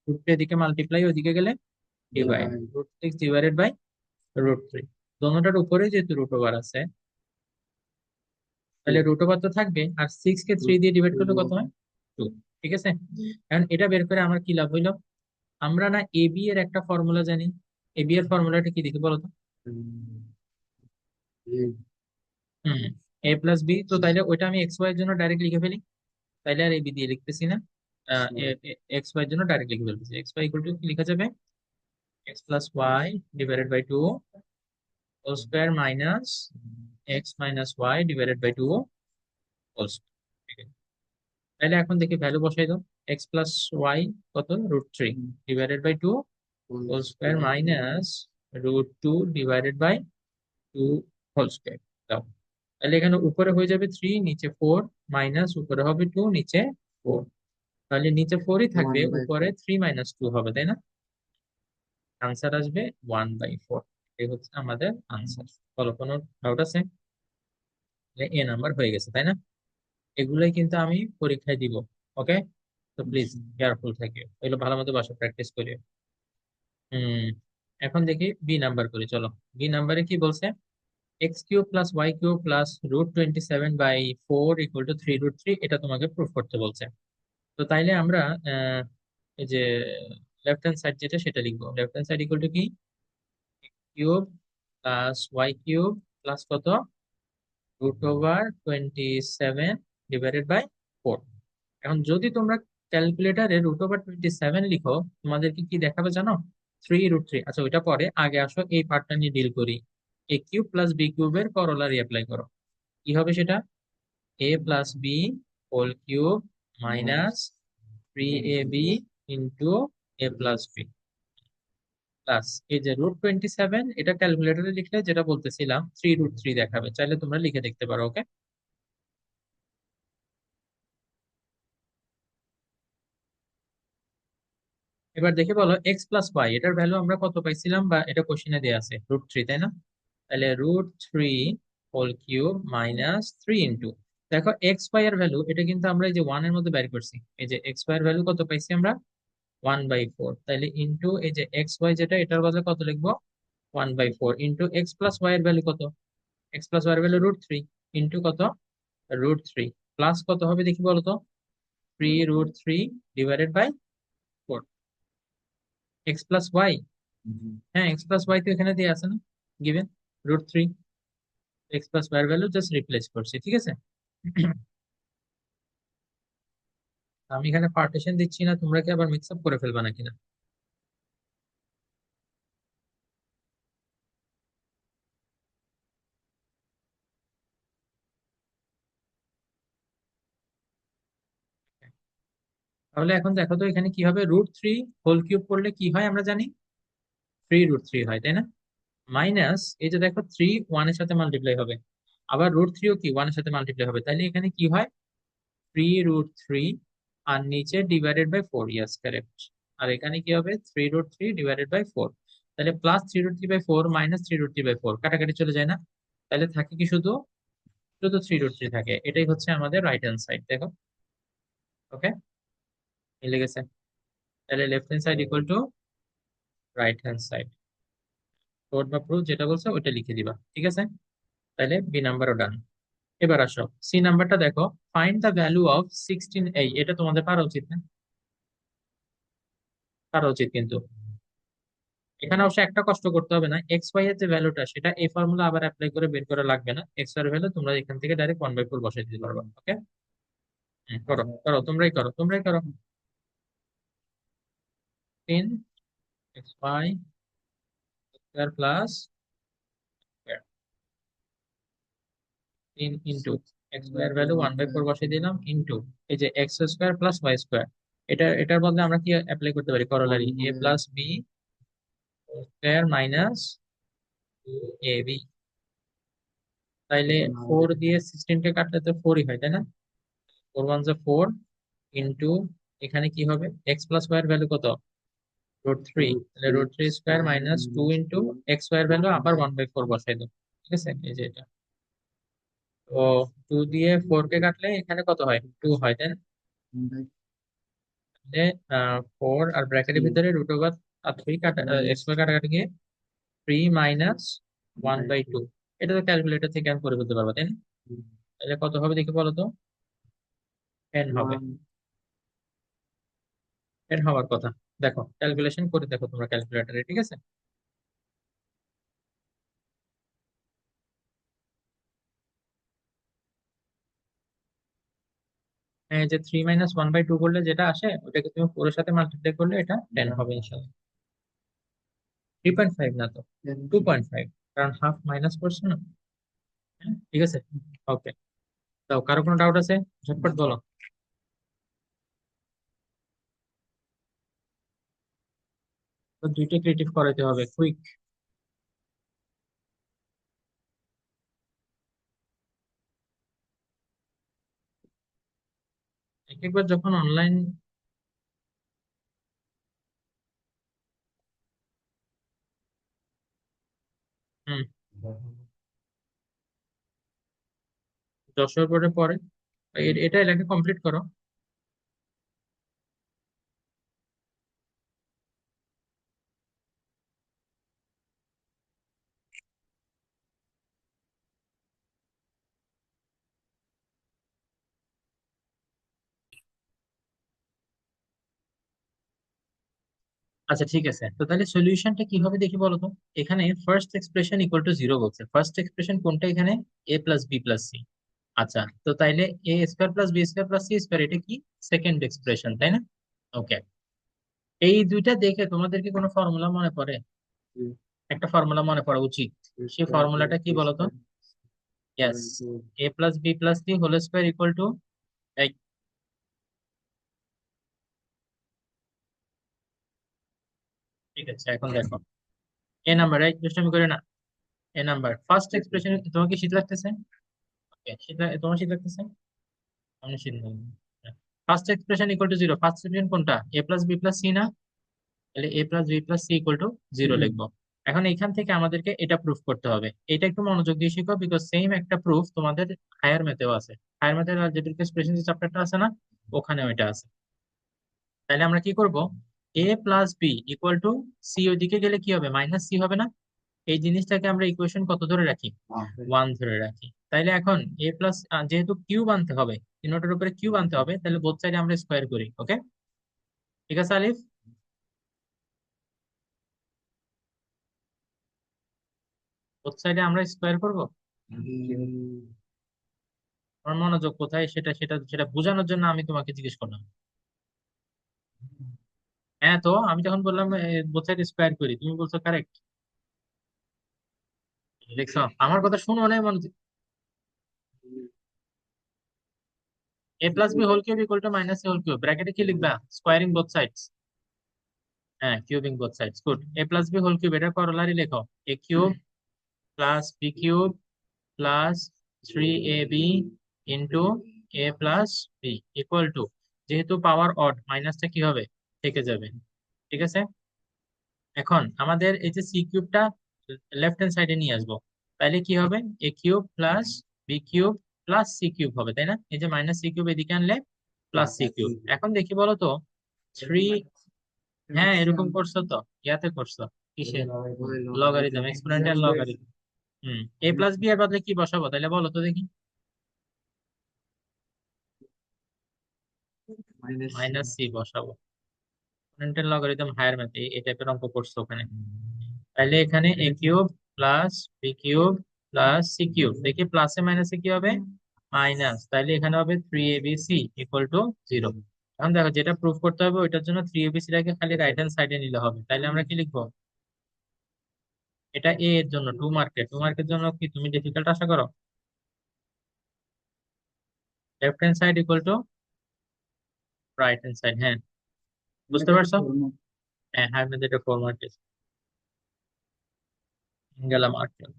Speaker 1: √3 এদিকে মাল্টিপ্লাই, ওইদিকে গেলে ডিভাইড, √6 ডিভাইডেড বাই √3। দোনোটার উপরে যেহেতু রুট ওভার আছে, তাহলে রুট ওভার তো থাকবে, আর 6 কে 3 দিয়ে ডিভাইড করলে কত হয়? 2। ঠিক আছে, এখন এটা বের করে আমার কি লাভ হইলো? আমরা না এ বি এর একটা ফর্মুলা জানি। এ বি এর ফর্মুলাটা কি দেখি বলো তো? হুম, এ প্লাস বি। তো তাইলে ওইটা আমি এক্স ওয়াই এর জন্য ডাইরেক্ট লিখে ফেলি, তাইলে আর এ বি দিয়ে লিখতেছি না। এক্স ওয়াই এর জন্য ডাইরেক্ট লিখে ফেলতেছি। এক্স ওয়াই ইকুয়াল টু কি লেখা যাবে? X plus Y divided by 2 whole square minus X minus Y divided by 2 whole square. তাহলে এখন দেখি ভ্যালু বসাই দাও। এক্স প্লাস ওয়াই কত? √3 divided by 2 whole square minus √2 divided by 2 whole square দাও। তাহলে এখানে উপরে হয়ে যাবে 3, নিচে 4, মাইনাস উপরে হবে 2, নিচে 4। তাহলে নিচে 4ই থাকবে, উপরে 3 মাইনাস 2 হবে, তাই না? আনসার আসবে 1/4। এই হচ্ছে আমাদের আনসার। বলো, কোনো ডাউট আছে? এ নাম্বার হয়ে গেছে, তাই না? এগুলোই কিন্তু আমি পরীক্ষায় দিব। ওকে, তো প্লিজ কেয়ারফুল থাকিও, এগুলো ভালো মতো বাসা প্র্যাকটিস করিও। হুম, এখন দেখি বি নাম্বার করি, চলো। বি নাম্বারে কি বলছে? X cube plus Y cube plus √27/4 equal to 3√3, এটা তোমাকে প্রুফ করতে বলছে। তো তাইলে আমরা এই যে লেফট হ্যান্ড সাইড যেটা সেটা লিখবো। Left hand side equal to কি? Cube plus Y cube plus কত? √27 ডিভাইডেড বাই 4। এখন যদি তোমরা ক্যালকুলেটারে √27 লিখো, তোমাদেরকে কি দেখাবে জানো? 3√3। আচ্ছা, ওইটা পরে, আগে আসো এই পার্টটা নিয়ে ডিল করি। এ কিউব প্লাস বি কিউবের করোলারি অ্যাপ্লাই করো। কি হবে সেটা? A plus B whole cube minus 3ab into A plus B plus এই যে √27, এটা ক্যালকুলেটরে লিখলে যেটা বলতেছিলাম 3√3 দেখাবে। চাইলে তোমরা লিখে দেখতে পারো। ওকে, এবার দেখে বলো এক্স প্লাস ওয়াই এটার ভ্যালু আমরা কত পাইছিলাম, বা এটা কোশ্চিনে দেওয়া আছে √3, তাই না? তাহলে √3 হোল কিউব মাইনাস 3 ইন্টু, দেখো এক্স ওয়াই এর ভ্যালু এটা কিন্তু আমরা এই যে 1 এর মধ্যে বের করছি। এই যে এক্স ওয়াই এর ভ্যালু কত পাইছি আমরা? 1/4। তাহলে ইন্টু এই যে এক্স ওয়াই যেটা, এটার বদলে কত লিখবো? 1/4 ইন্টু এক্স প্লাস ওয়াই এর ভ্যালু কত? এক্স প্লাস ওয়াই এর ভ্যালু √3 ইন্টু কত? √3 প্লাস কত হবে দেখি বলো তো? 3√3 divided by 4। X plus Y, হ্যাঁ এক্স প্লাস ওয়াই তো এখানে দিয়ে আছে না, গিভেন √3। এক্স প্লাস ওয়াই এর ভ্যালু জাস্ট রিপ্লেস করছি, ঠিক আছে? আমি এখানে পার্টিশন দিচ্ছি না, তোমরা কি আবার মিক্স আপ করে ফেলবা নাকি না? তাহলে এখন দেখো তো এখানে কি হবে? √3 হোল কিউব করলে কি হয় আমরা জানি? 3√3 হয়, তাই না? মাইনাস এই যে দেখো 3 1 এর সাথে মাল্টিপ্লাই হবে, আবার √3ও কি 1 এর সাথে মাল্টিপ্লাই হবে, তাহলে এখানে কি হয়? 3√3 আর নিচে ডিভাইডেড বাই 4। Yes, correct. আর এখানে কি হবে? 3√3 ডিভাইডেড বাই 4। তাহলে প্লাস 3√3/4 মাইনাস 3√3/4 কাটাকাটি চলে যায় না? তাহলে থাকে কি? শুধু শুধু 3√3 থাকে। এটাই হচ্ছে আমাদের রাইট হ্যান্ড সাইড, দেখো। ওকে, মিলে গেছে। তাহলে left hand side equal two right hand side. Code বা প্রুফ যেটা বলছে ওইটা লিখে দিবা, ঠিক আছে? তাহলে বি নাম্বারও ডান। এবার আসো সি নাম্বারটা দেখো। Find the value of 16a, এটা তোমাদের পারা উচিত না? পারা উচিত কিন্তু। এখানে অবশ্য একটা কষ্ট করতে হবে না, এক্স ওয়াই এর যে ভ্যালুটা সেটা এই ফর্মুলা আবার অ্যাপ্লাই করে বের করা লাগবে না, এক্স এর ভ্যালু তোমরা এখান থেকে ডাইরেক্ট 1/4 বসাই দিতে পারবে। ওকে, করো করো, তোমরাই করো। 3 x y plus 3 into X Y এর ভ্যালু 1/4 বসিয়ে দিলাম, ইন্টু এই যে X square plus Y square. এটার বদলে আমরা কি অ্যাপ্লাই করতে পারি, corollary A plus B square minus A B. তাইলে 4 দিয়ে 16 কে কাটলে তো 4ই হয়, তাই না? 4 1 4, ইন্টু এখানে কি হবে, এক্স প্লাস ওয়াই এর ভ্যালু কত, √3। তাহলে √3² মাইনাস 2 ইন্টু এক্স ওয়াই এর ভ্যালু আবার 1/4 বসাই দেবো। ঠিক আছে, এই যে এটা। তো 2 দিয়ে 4 কে কাটলে এখানে কত হয়, 2 হয়, তাই না? তাহলে 4 আর ব্র্যাকেটের ভিতরে √3 কাটা, এক্স ওয়াই কাটাকাটি গিয়ে 3 - 1/2। এটা তো ক্যালকুলেটর থেকে আমি করে ফেলতে পারবো, তাই না? তাহলে কত হবে দেখি বলো তো। 10 হবে। 10 হওয়ার কথা। দেখো ক্যালকুলেশন করে দেখো তোমরা ক্যালকুলেটরে, ঠিক আছে? এই যে 3 - 1/2 করলে যেটা আসে ওটাকে তুমি 4 এর সাথে মাল্টিপ্লাই করলে এটা 10 হবে ইনশাল্লাহ। 3.5 না তো, 2.5, কারণ হাফ মাইনাস করছে না। হ্যাঁ, ঠিক আছে। ওকে, তাও কারো কোনো ডাউট আছে? ঝটপট বলো। তো দুইটা ক্রিয়েটিভ করাইতে হবে, কুইক। এক একবার যখন অনলাইন। হুম, 10 পরে পরে এটা এলাকা কমপ্লিট করো। আচ্ছা ঠিক আছে, তো তাহলে সলিউশনটা কি হবে দেখি বলো তো। এখানে ফার্স্ট এক্সপ্রেশন ইকুয়াল টু 0 বলছে, ফার্স্ট এক্সপ্রেশন কোনটা এখানে, A plus B plus C. আচ্ছা, তো তাইলে A square plus B square plus C square এটা কি, সেকেন্ড এক্সপ্রেশন, তাই না? ওকে, এই দুইটা দেখে তোমাদের কি কোনো ফর্মুলা মনে পড়ে? একটা ফর্মুলা মনে পড়া উচিত। সেই ফর্মুলাটা কি বলতো? Yes, A plus B plus C whole square equal to, ঠিক আছে এখন দেখো, এ নাম্বার, এই দুষ্টামি করে না। এ নাম্বার ফার্স্ট এক্সপ্রেশন, তোমাকে শীত লাগতেছে? ওকে, তোমার শীত লাগতেছে? আমি শীত first expression equal to 0, first expression কোনটা, A plus B plus C না? তাহলে A plus B plus C equal to 0 লিখবো। এখন এখান থেকে আমাদেরকে এটা প্রুফ করতে হবে, এটা একটু মনোযোগ দিয়ে শিখো, বিকজ সেম একটা প্রুফ তোমাদের হায়ার ম্যাথেও আছে। হায়ার ম্যাথের যেটুকু এক্সপ্রেশন চ্যাপ্টারটা আছে না, ওখানে ওইটা আছে। তাহলে আমরা কি করব, A plus B equal to C, ওইদিকে গেলে কি হবে, মাইনাস সি হবে না? এই জিনিসটাকে আমরা ইকুয়েশন কত ধরে রাখি, 1 ধরে রাখি। তাইলে এখন এ প্লাস, যেহেতু কিউব আনতে হবে, তিনটার উপরে কিউব আনতে হবে, তাহলে বোথ সাইডে আমরা স্কোয়ার করি। ওকে, ঠিক আছে আলিফ? বোথ সাইডে আমরা স্কোয়ার করব। আমার মনোযোগ কোথায় সেটা সেটা সেটা বোঝানোর জন্য আমি তোমাকে জিজ্ঞেস করলাম। হ্যাঁ, তো আমি যখন বললাম বোথ সাইড স্কোয়ার করি, তুমি বলছো কারেক্ট। দেখছো আমার কথা শুনো না মনোযোগ। A plus B whole cube equal to minus A whole cube, ব্র্যাকেটে কি লিখবা, স্কোয়ারিং বোথ সাইডস। হ্যাঁ, cubing both sides, good. A plus B whole cube এটা করলারি লেখো, A cube plus B cube plus 3ab into A plus B equal to, যেহেতু power odd মাইনাসটা কি হবে, থেকে যাবে। ঠিক আছে, এখন আমাদের এই যে সি কিউবটা লেফট হ্যান্ড সাইডে নিয়ে আসবো। তাইলে কি হবে, A cube plus B cube plus C cube হবে, তাই না? এই যে মাইনাস সি কিউব এদিকে আনলে প্লাস সি কিউব। এখন দেখি বলো তো, 3, হ্যাঁ এরকম করছো তো, ইয়াতে করছো, কিসে, লগারিদম, এক্সপোনেনশিয়াল লগারিদম। এ প্লাস বি এর বদলে কি বসাবো তাহলে বলো তো দেখি। মাইনাস সি বসাবো। এক্সপোনেন্টের লগারিদম হায়ার ম্যাথে এই টাইপের অঙ্ক করছো ওখানে। তাহলে এখানে A cube plus B cube plus C cube, দেখি প্লাসে মাইনাসে কি হবে, মাইনাস, তাহলে এখানে হবে 3abc ইকুয়াল টু 0। এখন দেখো যেটা প্রুফ করতে হবে ওইটার জন্য 3abc টাকে খালি রাইট হ্যান্ড সাইডে নিলে হবে। তাহলে আমরা কি লিখবো, এটা এ এর জন্য 2 মার্কের, 2 মার্কের জন্য কি তুমি ডিফিকাল্ট আশা করো? Left hand side equal two right hand side, হ্যাঁ বুঝতে পারছো? হ্যাঁ হ্যাঁ, এটা 4 মার্কের গেলাম 8।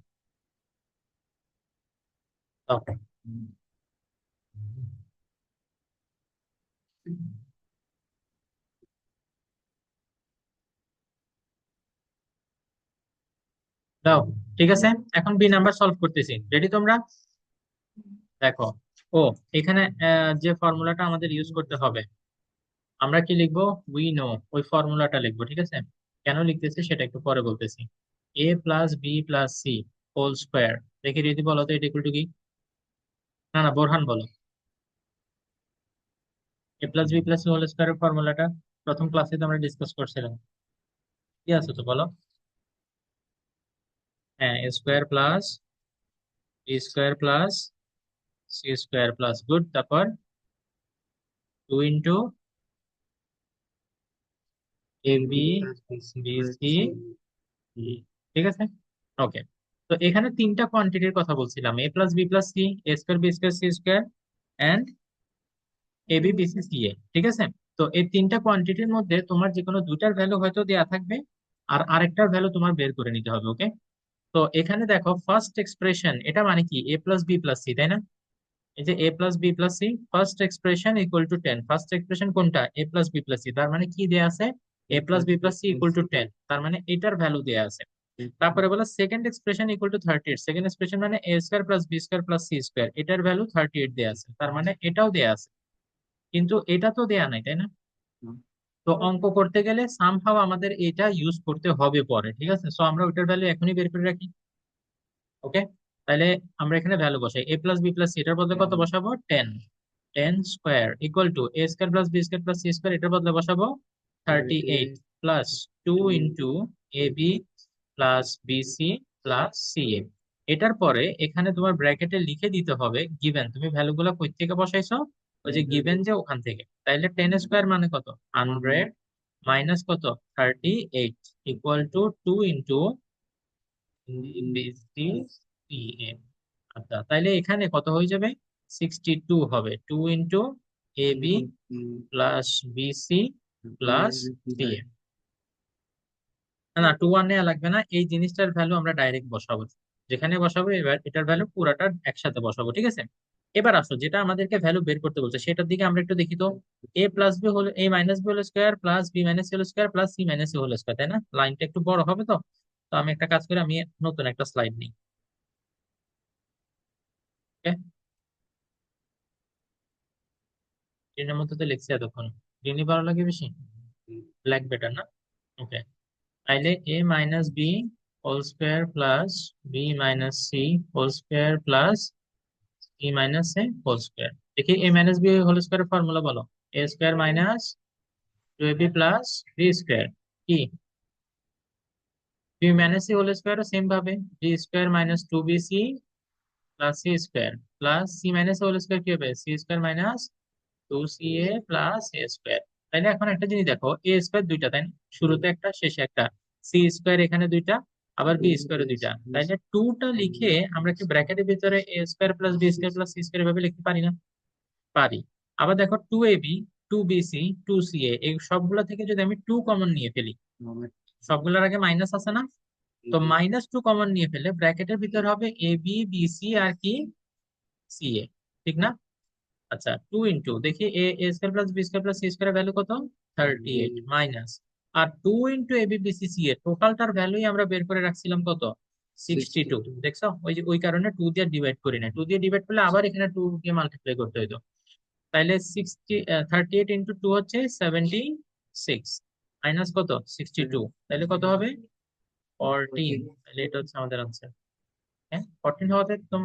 Speaker 1: দাও, ঠিক আছে। এখন বি নাম্বার সলভ করতেছি, রেডি তোমরা? দেখো, ও এখানে যে ফর্মুলাটা আমাদের ইউজ করতে হবে, আমরা কি লিখবো, উই নো, ওই ফর্মুলাটা লিখবো, ঠিক আছে? কেন লিখতেছি সেটা একটু পরে বলতেছি। A plus B plus C whole square, দেখি রীতি বলো তো এটা ইকুয়াল টু কি? না না, বোরহান বলো। A plus B plus C whole স্কোয়ারের ফর্মুলাটা প্রথম ক্লাসে তো আমরা ডিসকাস করছিলাম, কি আছে তো বলো? হ্যাঁ, A square plus B square plus C square plus, good, তারপর 2 এ বি বি সি, ঠিক আছে, ওকে। তো এখানে তিনটা কোয়ান্টিটির কথা বলছিলাম, A plus B plus C, A square B square C square, and A B B C C A, ঠিক আছে? তো এই তিনটা কোয়ান্টিটির মধ্যে তোমার যে কোনো দুইটার ভ্যালু হয়তো দেয়া থাকবে, আর আরেকটার ভ্যালু তোমার বের করে নিতে হবে, ওকে? তো এখানে দেখো ফার্স্ট এক্সপ্রেশন, এটা মানে কি A plus B plus C, তাই না? এই যে A plus B plus C first expression equal to 10, first expression কোনটা, A plus B plus C, তার মানে কি দেয়া আছে, A plus B plus C equal to 10, তার মানে এটার ভ্যালু দেয়া আছে। তারপরে বলে second expression equal to 38, second expression মানে A square plus B square plus C square, এটার ভ্যালু 38 দেয়া আছে, তার মানে এটাও দেয়া আছে। কিন্তু এটা তো দেয়া নাই, তাই না? তো অঙ্ক করতে গেলে সামহাও আমাদের এটা ইউজ করতে হবে পরে, ঠিক আছে? সো আমরা ওইটার ভ্যালু এখনই বের করে রাখি, ওকে? তাহলে আমরা এখানে ভ্যালু বসাই, A plus B plus C এটার বদলে কত বসাবো, 10, 10 square equal to A square plus B square plus C square, এটার বদলে বসাবো 38 plus 2 A B plus B C plus C A. এটার পরে এখানে তোমার ব্র্যাকেটে লিখে দিতে হবে গিভেন, তুমি ভ্যালুগুলো কই থেকে বসাইছো, ওই যে গিভেন যে ওখান থেকে। তাইলে 10 স্কোয়ার মানে কত, 100, মাইনাস কত, 38, equal to 2 B C C A. আচ্ছা, তাইলে এখানে কত হয়ে যাবে, 62 হবে, 2 A B plus B C plus C A. না না, 2 নেওয়া লাগবে না, এই জিনিসটার ভ্যালু আমরা ডাইরেক্ট বসাবো, যেখানে বসাবো এবার এটার ভ্যালু পুরাটা একসাথে বসাবো, ঠিক আছে? এবার আসো, যেটা আমাদেরকে ভ্যালু বের করতে বলছে সেটার দিকে আমরা একটু দেখি তো। এ প্লাস বি হলো A minus B whole square plus B minus C whole square plus C minus C whole square, তাই না? লাইনটা একটু বড় হবে তো। তো আমি একটা কাজ করি, আমি নতুন একটা স্লাইড নিই, ওকে? গ্রিনের মধ্যে তো লিখছি এতক্ষণ, গ্রিনই ভালো লাগে বেশি, ব্ল্যাক বেটার না? ওকে, তাইলে A minus B whole square plus B minus C whole square plus E minus A whole square, দেখি A minus B whole square formula বলো, A square minus 2ab plus B square, কি B minus C whole square, same ভাবে B square minus 2bc plus C square plus C minus whole square কি হবে, C square minus 2ca plus A square. তাইলে এখন একটা জিনিস দেখো, এ square দুইটা, তাই না? শুরুতে একটা শেষে একটা, সি স্কোয়ার এখানে দুইটা, আবার বি স্কোয়ার দুইটা, তাইলে টুটা লিখে আমরা কি ব্র্যাকেটের ভিতরে A square plus B square plus C square ভাবে লিখতে পারি না? পারি। আবার দেখো 2ab 2bc 2ca, এই সবগুলা থেকে যদি আমি 2 কমন নিয়ে ফেলি, সবগুলোর আগে মাইনাস আছে না? তো -2 কমন নিয়ে ফেলে ব্র্যাকেটের ভিতর হবে এ বি বি সি আর কি সি এ, ঠিক না? আচ্ছা, 2 দেখি A A square plus B square plus C square value কত, 38, মাইনাস, আর 2 A B B C C এর টোটালটার ভ্যালুই আমরা বের করে রাখছিলাম কত, 62, দেখছো? ওই যে ওই কারণে 2 দিয়ে ডিভাইড করি না, 2 দিয়ে ডিভাইড করলে আবার এখানে 2 দিয়ে মাল্টিপ্লাই করতে হইতো। তাইলে 38 ইন্টু 2 হচ্ছে 76, মাইনাস কত, 62, তাহলে কত হবে, 14। তাহলে এটা হচ্ছে আমাদের আনসার। হ্যাঁ, 14 হওয়াতে একদম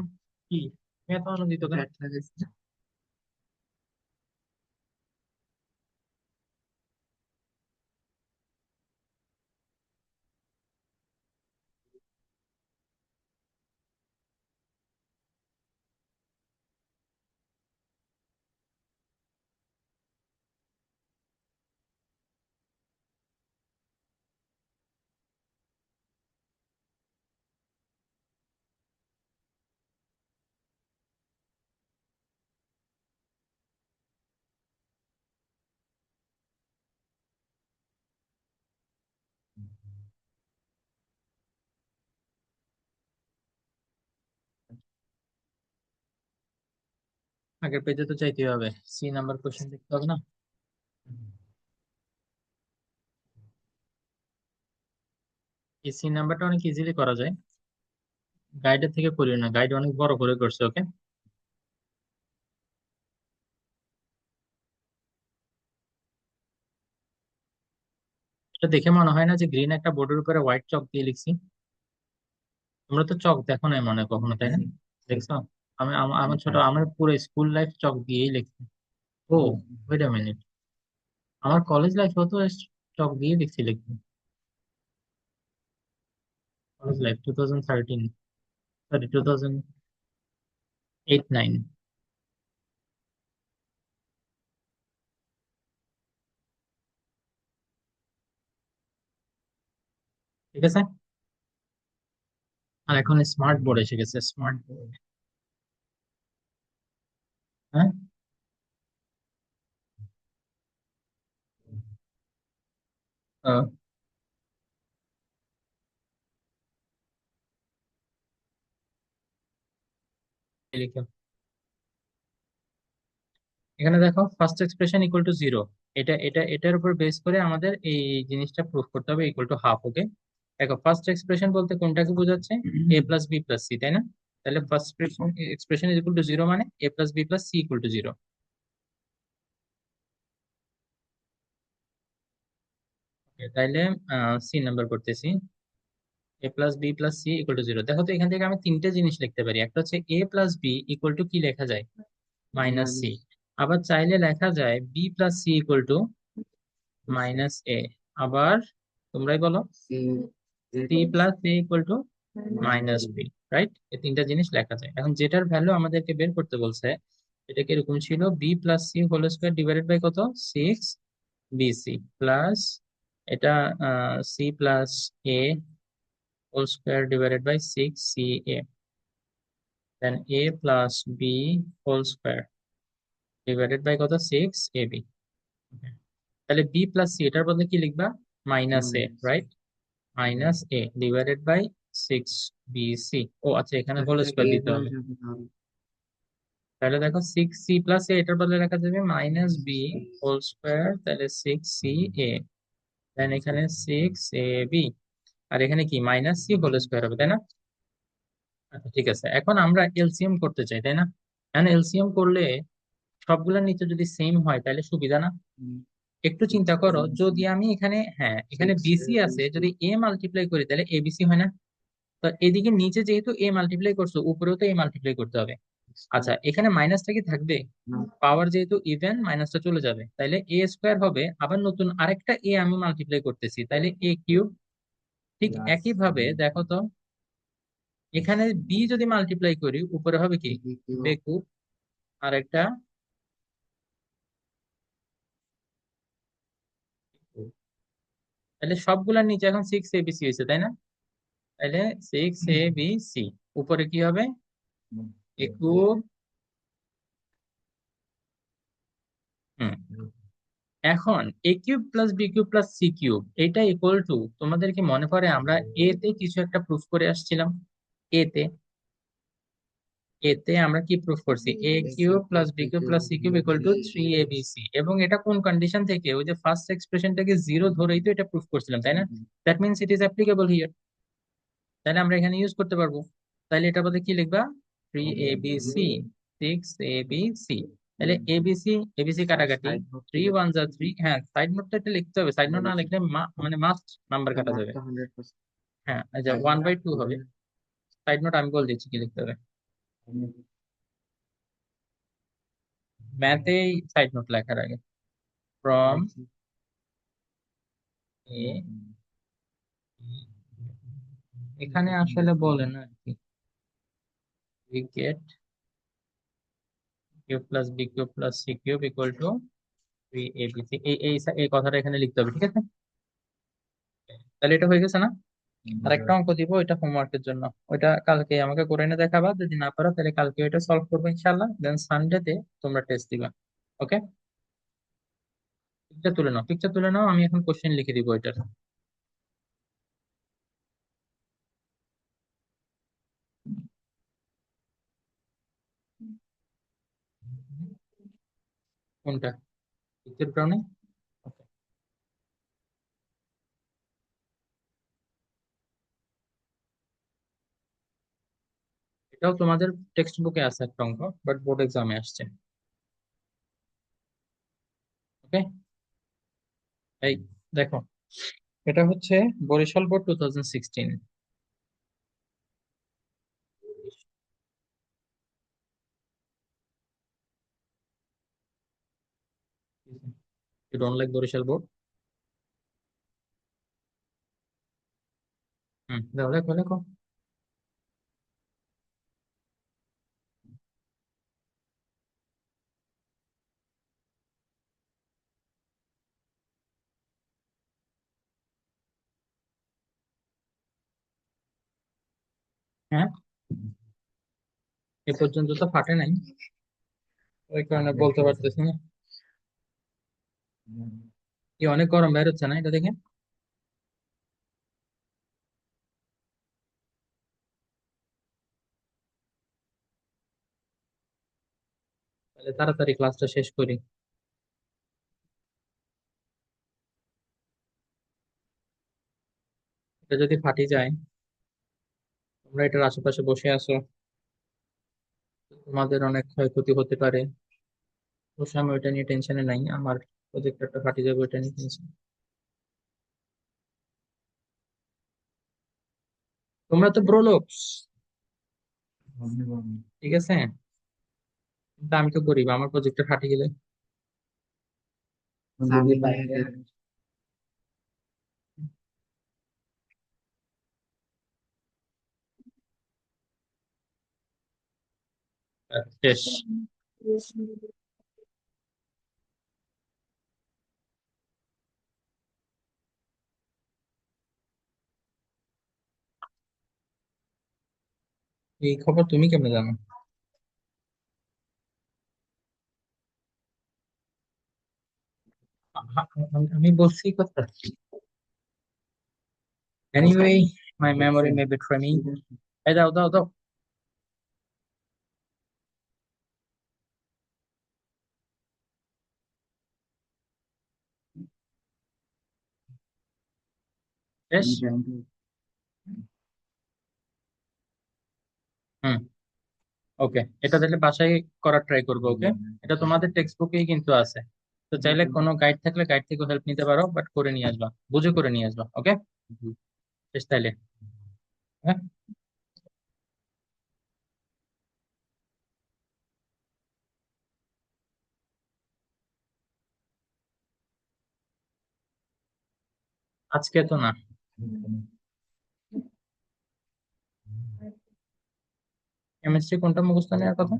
Speaker 1: কি, তুমি এত আনন্দিত কেন? আগের পেজে তো চাইতে হবে, সি নাম্বার কোশ্চেন দেখতে হবে না? এই সি নাম্বারটা অনেক ইজিলি করা যায়, গাইডের থেকে করিও না, গাইড অনেক বড় করে করছে। ওকে, এটা দেখে মনে হয় না যে গ্রিন একটা বোর্ডের উপরে হোয়াইট চক দিয়ে লিখছি? তোমরা তো চক দেখো না মনে হয় কখনো, তাই না? দেখছো? আমার ছোট, আমার পুরো স্কুল লাইফ চক দিয়েই লিখছি। ও, ওয়েট আ মিনিট, আমার কলেজ লাইফও তো চক দিয়ে লিখছি, লিখছি। College life 2013, sorry 2008-9। ঠিক আছে। আর এখন স্মার্ট বোর্ড এসে গেছে, স্মার্ট বোর্ড। হ্যাঁ, আহ, এই লিখো। এখানে দেখো first expression equal to zero, এটার উপর বেস করে আমাদের এই জিনিসটা প্রুফ করতে হবে, ইকুয়াল টু হাফ। ওকে, দেখো ফার্স্ট এক্সপ্রেশন বলতে কোনটাকে বোঝাচ্ছে? A plus B plus C, তাই না? তাহলে first expression is equal to zero মানে A plus B plus C equal to zero. তাইলে সি নাম্বার করতেছি, A plus B plus C equal to zero. দেখো তো এখান থেকে আমি তিনটে জিনিস লিখতে পারি, একটা হচ্ছে A plus B equal to কি লেখা যায়? Minus C. আবার চাইলে লেখা যায় B plus C equal to minus A. আবার তোমরাই বলো, C plus A equal to minus B. Right, এই তিনটা জিনিস লেখা যায়। এখন যেটার ভ্যালু আমাদেরকে বের করতে বলছে, এটা কিরকম ছিল? B plus C whole square divided by কত? 6 বিসি প্লাস এটা C plus A whole square divided by 6 C A, then A plus B whole square divided by কত? 6 এবি। তাহলে বি প্লাস সি এটার বদলে কি লিখবা? Minus A, right? Minus A divided by 6 BC. ও আচ্ছা, এখানে হোল স্কোয়ার দিতে হবে। তাহলে দেখো 6 সি প্লাস এ এটার বদলে লেখা যাবে মাইনাস বি হোল স্কোয়ার, তাহলে 6 সি এ, দেন এখানে 6 এবি। আর এখানে কি মাইনাস সি হোল স্কোয়ার হবে, তাই না? আচ্ছা ঠিক আছে, এখন আমরা এলসিএম করতে চাই, তাই না? এখন এলসিএম করলে সবগুলোর নিচে যদি সেম হয় তাহলে সুবিধা না? একটু চিন্তা করো, যদি আমি এখানে, হ্যাঁ এখানে বিসি আছে, যদি এ মাল্টিপ্লাই করি তাহলে এবিসি হয় না? তো এদিকে নিচে যেহেতু এ মাল্টিপ্লাই করছো, উপরেও তো এ মাল্টিপ্লাই করতে হবে। আচ্ছা, এখানে মাইনাসটা কি থাকবে? পাওয়ার যেহেতু ইভেন, মাইনাসটা চলে যাবে, তাইলে এ স্কোয়ার হবে। আবার নতুন আরেকটা এ আমি মাল্টিপ্লাই করতেছি, তাইলে এ কিউব। ঠিক একই ভাবে দেখো তো, এখানে বি যদি মাল্টিপ্লাই করি উপরে হবে কি? বে কিউব। আর একটা, তাহলে সবগুলার নিচে এখন 6 এবিসি হয়েছে, তাই না? তাহলে 6 এবিসি, উপরে কি হবে? A cube. হুম, এখন A cube plus B cube plus C cube এটা ইকুয়াল টু, তোমাদের কি মনে পড়ে আমরা এ তে কিছু একটা প্রুফ করে আসছিলাম? এ তে, এতে আমরা কি প্রুফ করছি? A cube plus B cube plus C cube equal to 3 ABC. এবং এটা কোন কন্ডিশন থেকে? ওই যে ফার্স্ট এক্সপ্রেশনটাকে জিরো ধরেই তো এটা প্রুফ করছিলাম, তাই না? That means it is applicable here. তাহলে আমরা এখানে ইউজ করতে পারবো। তাহলে এটা বলতে কি লিখবা? 3 এবিসি, 6 এবিসি। তাহলে এবিসি এবিসি কাটাকাটি, 3 1 যা 3। হ্যাঁ, সাইড নোটটা এটা লিখতে হবে, সাইড নোট না লিখলে মানে মাস্ট নাম্বার কাটা যাবে। হ্যাঁ, আচ্ছা 1/2 হবে। সাইড নোট আমি বলে দিচ্ছি কি লিখতে হবে। ম্যাথে সাইড নোট লেখার আগে ফ্রম এ, এখানে আসলে বলে না আর কি, we get cube plus B cube plus C cube equal to 3 ABC. এই কথাটা এখানে লিখতে হবে, ঠিক আছে? তাহলে এটা হয়ে গেছে না? আর একটা অঙ্ক দিব, এটা হোমওয়ার্কের জন্য। ওইটা কালকে আমাকে করে এনে দেখাবা, যদি না পারো তাহলে কালকে ওইটা সলভ করবো ইনশাল্লাহ, দেন সানডেতে তোমরা টেস্ট দিবা। ওকে, পিকচার তুলে নাও, পিকচার তুলে নাও, আমি এখন কোশ্চেন লিখে দিব এটার। কোনটা? পিক্সেল ব্রাউনে? এটাও তোমাদের টেক্সট বুকে আছে একটা অঙ্ক, বাট বোর্ড এক্সামে আসছে। ওকে, এই দেখো, এটা হচ্ছে Barisal board 2016। You don't like Barisal board? দেখো দেখো দেখো। হ্যাঁ, এ পর্যন্ত তো ফাটে নাই, ওই কারণে বলতে পারতেছি না। কি অনেক গরম বের হচ্ছে না এটা দেখে? তাহলে তাড়াতাড়ি ক্লাসটা শেষ করি। এটা যদি ফাটি যায়, তোমরা এটার আশেপাশে বসে আছো, তোমাদের অনেক ক্ষয়ক্ষতি হতে পারে। অবশ্য আমি ওইটা নিয়ে টেনশনে নাই, আমার প্রজেক্টরটা ফাটি যাবে ওইটা নিয়ে টেনশন। তোমরা তো ব্রোলোকস, ঠিক আছে, কিন্তু আমি তো গরিব, আমার প্রজেক্টর ফাটি গেলে শেষ। এই খবর তুমি কেমনে জানো? আমি বলছি কথা। এনিওয়ে, মাই মেমোরি মে betray me. এই দাও দাও দাও। শেষ। হুম, ওকে, এটা তাহলে বাসায় করার ট্রাই করবো। ওকে, এটা তোমাদের টেক্সট বুকেই কিন্তু আছে, তো চাইলে কোনো গাইড থাকলে গাইড থেকে হেল্প নিতে পারো, বাট করে নিয়ে আসবা, বুঝে করে নিয়ে আসবা। ওকে, বেশ তাইলে। হ্যাঁ, আজকে তো না। কেমিস্ট্রি কোনটা মুখস্থ নেওয়ার কথা?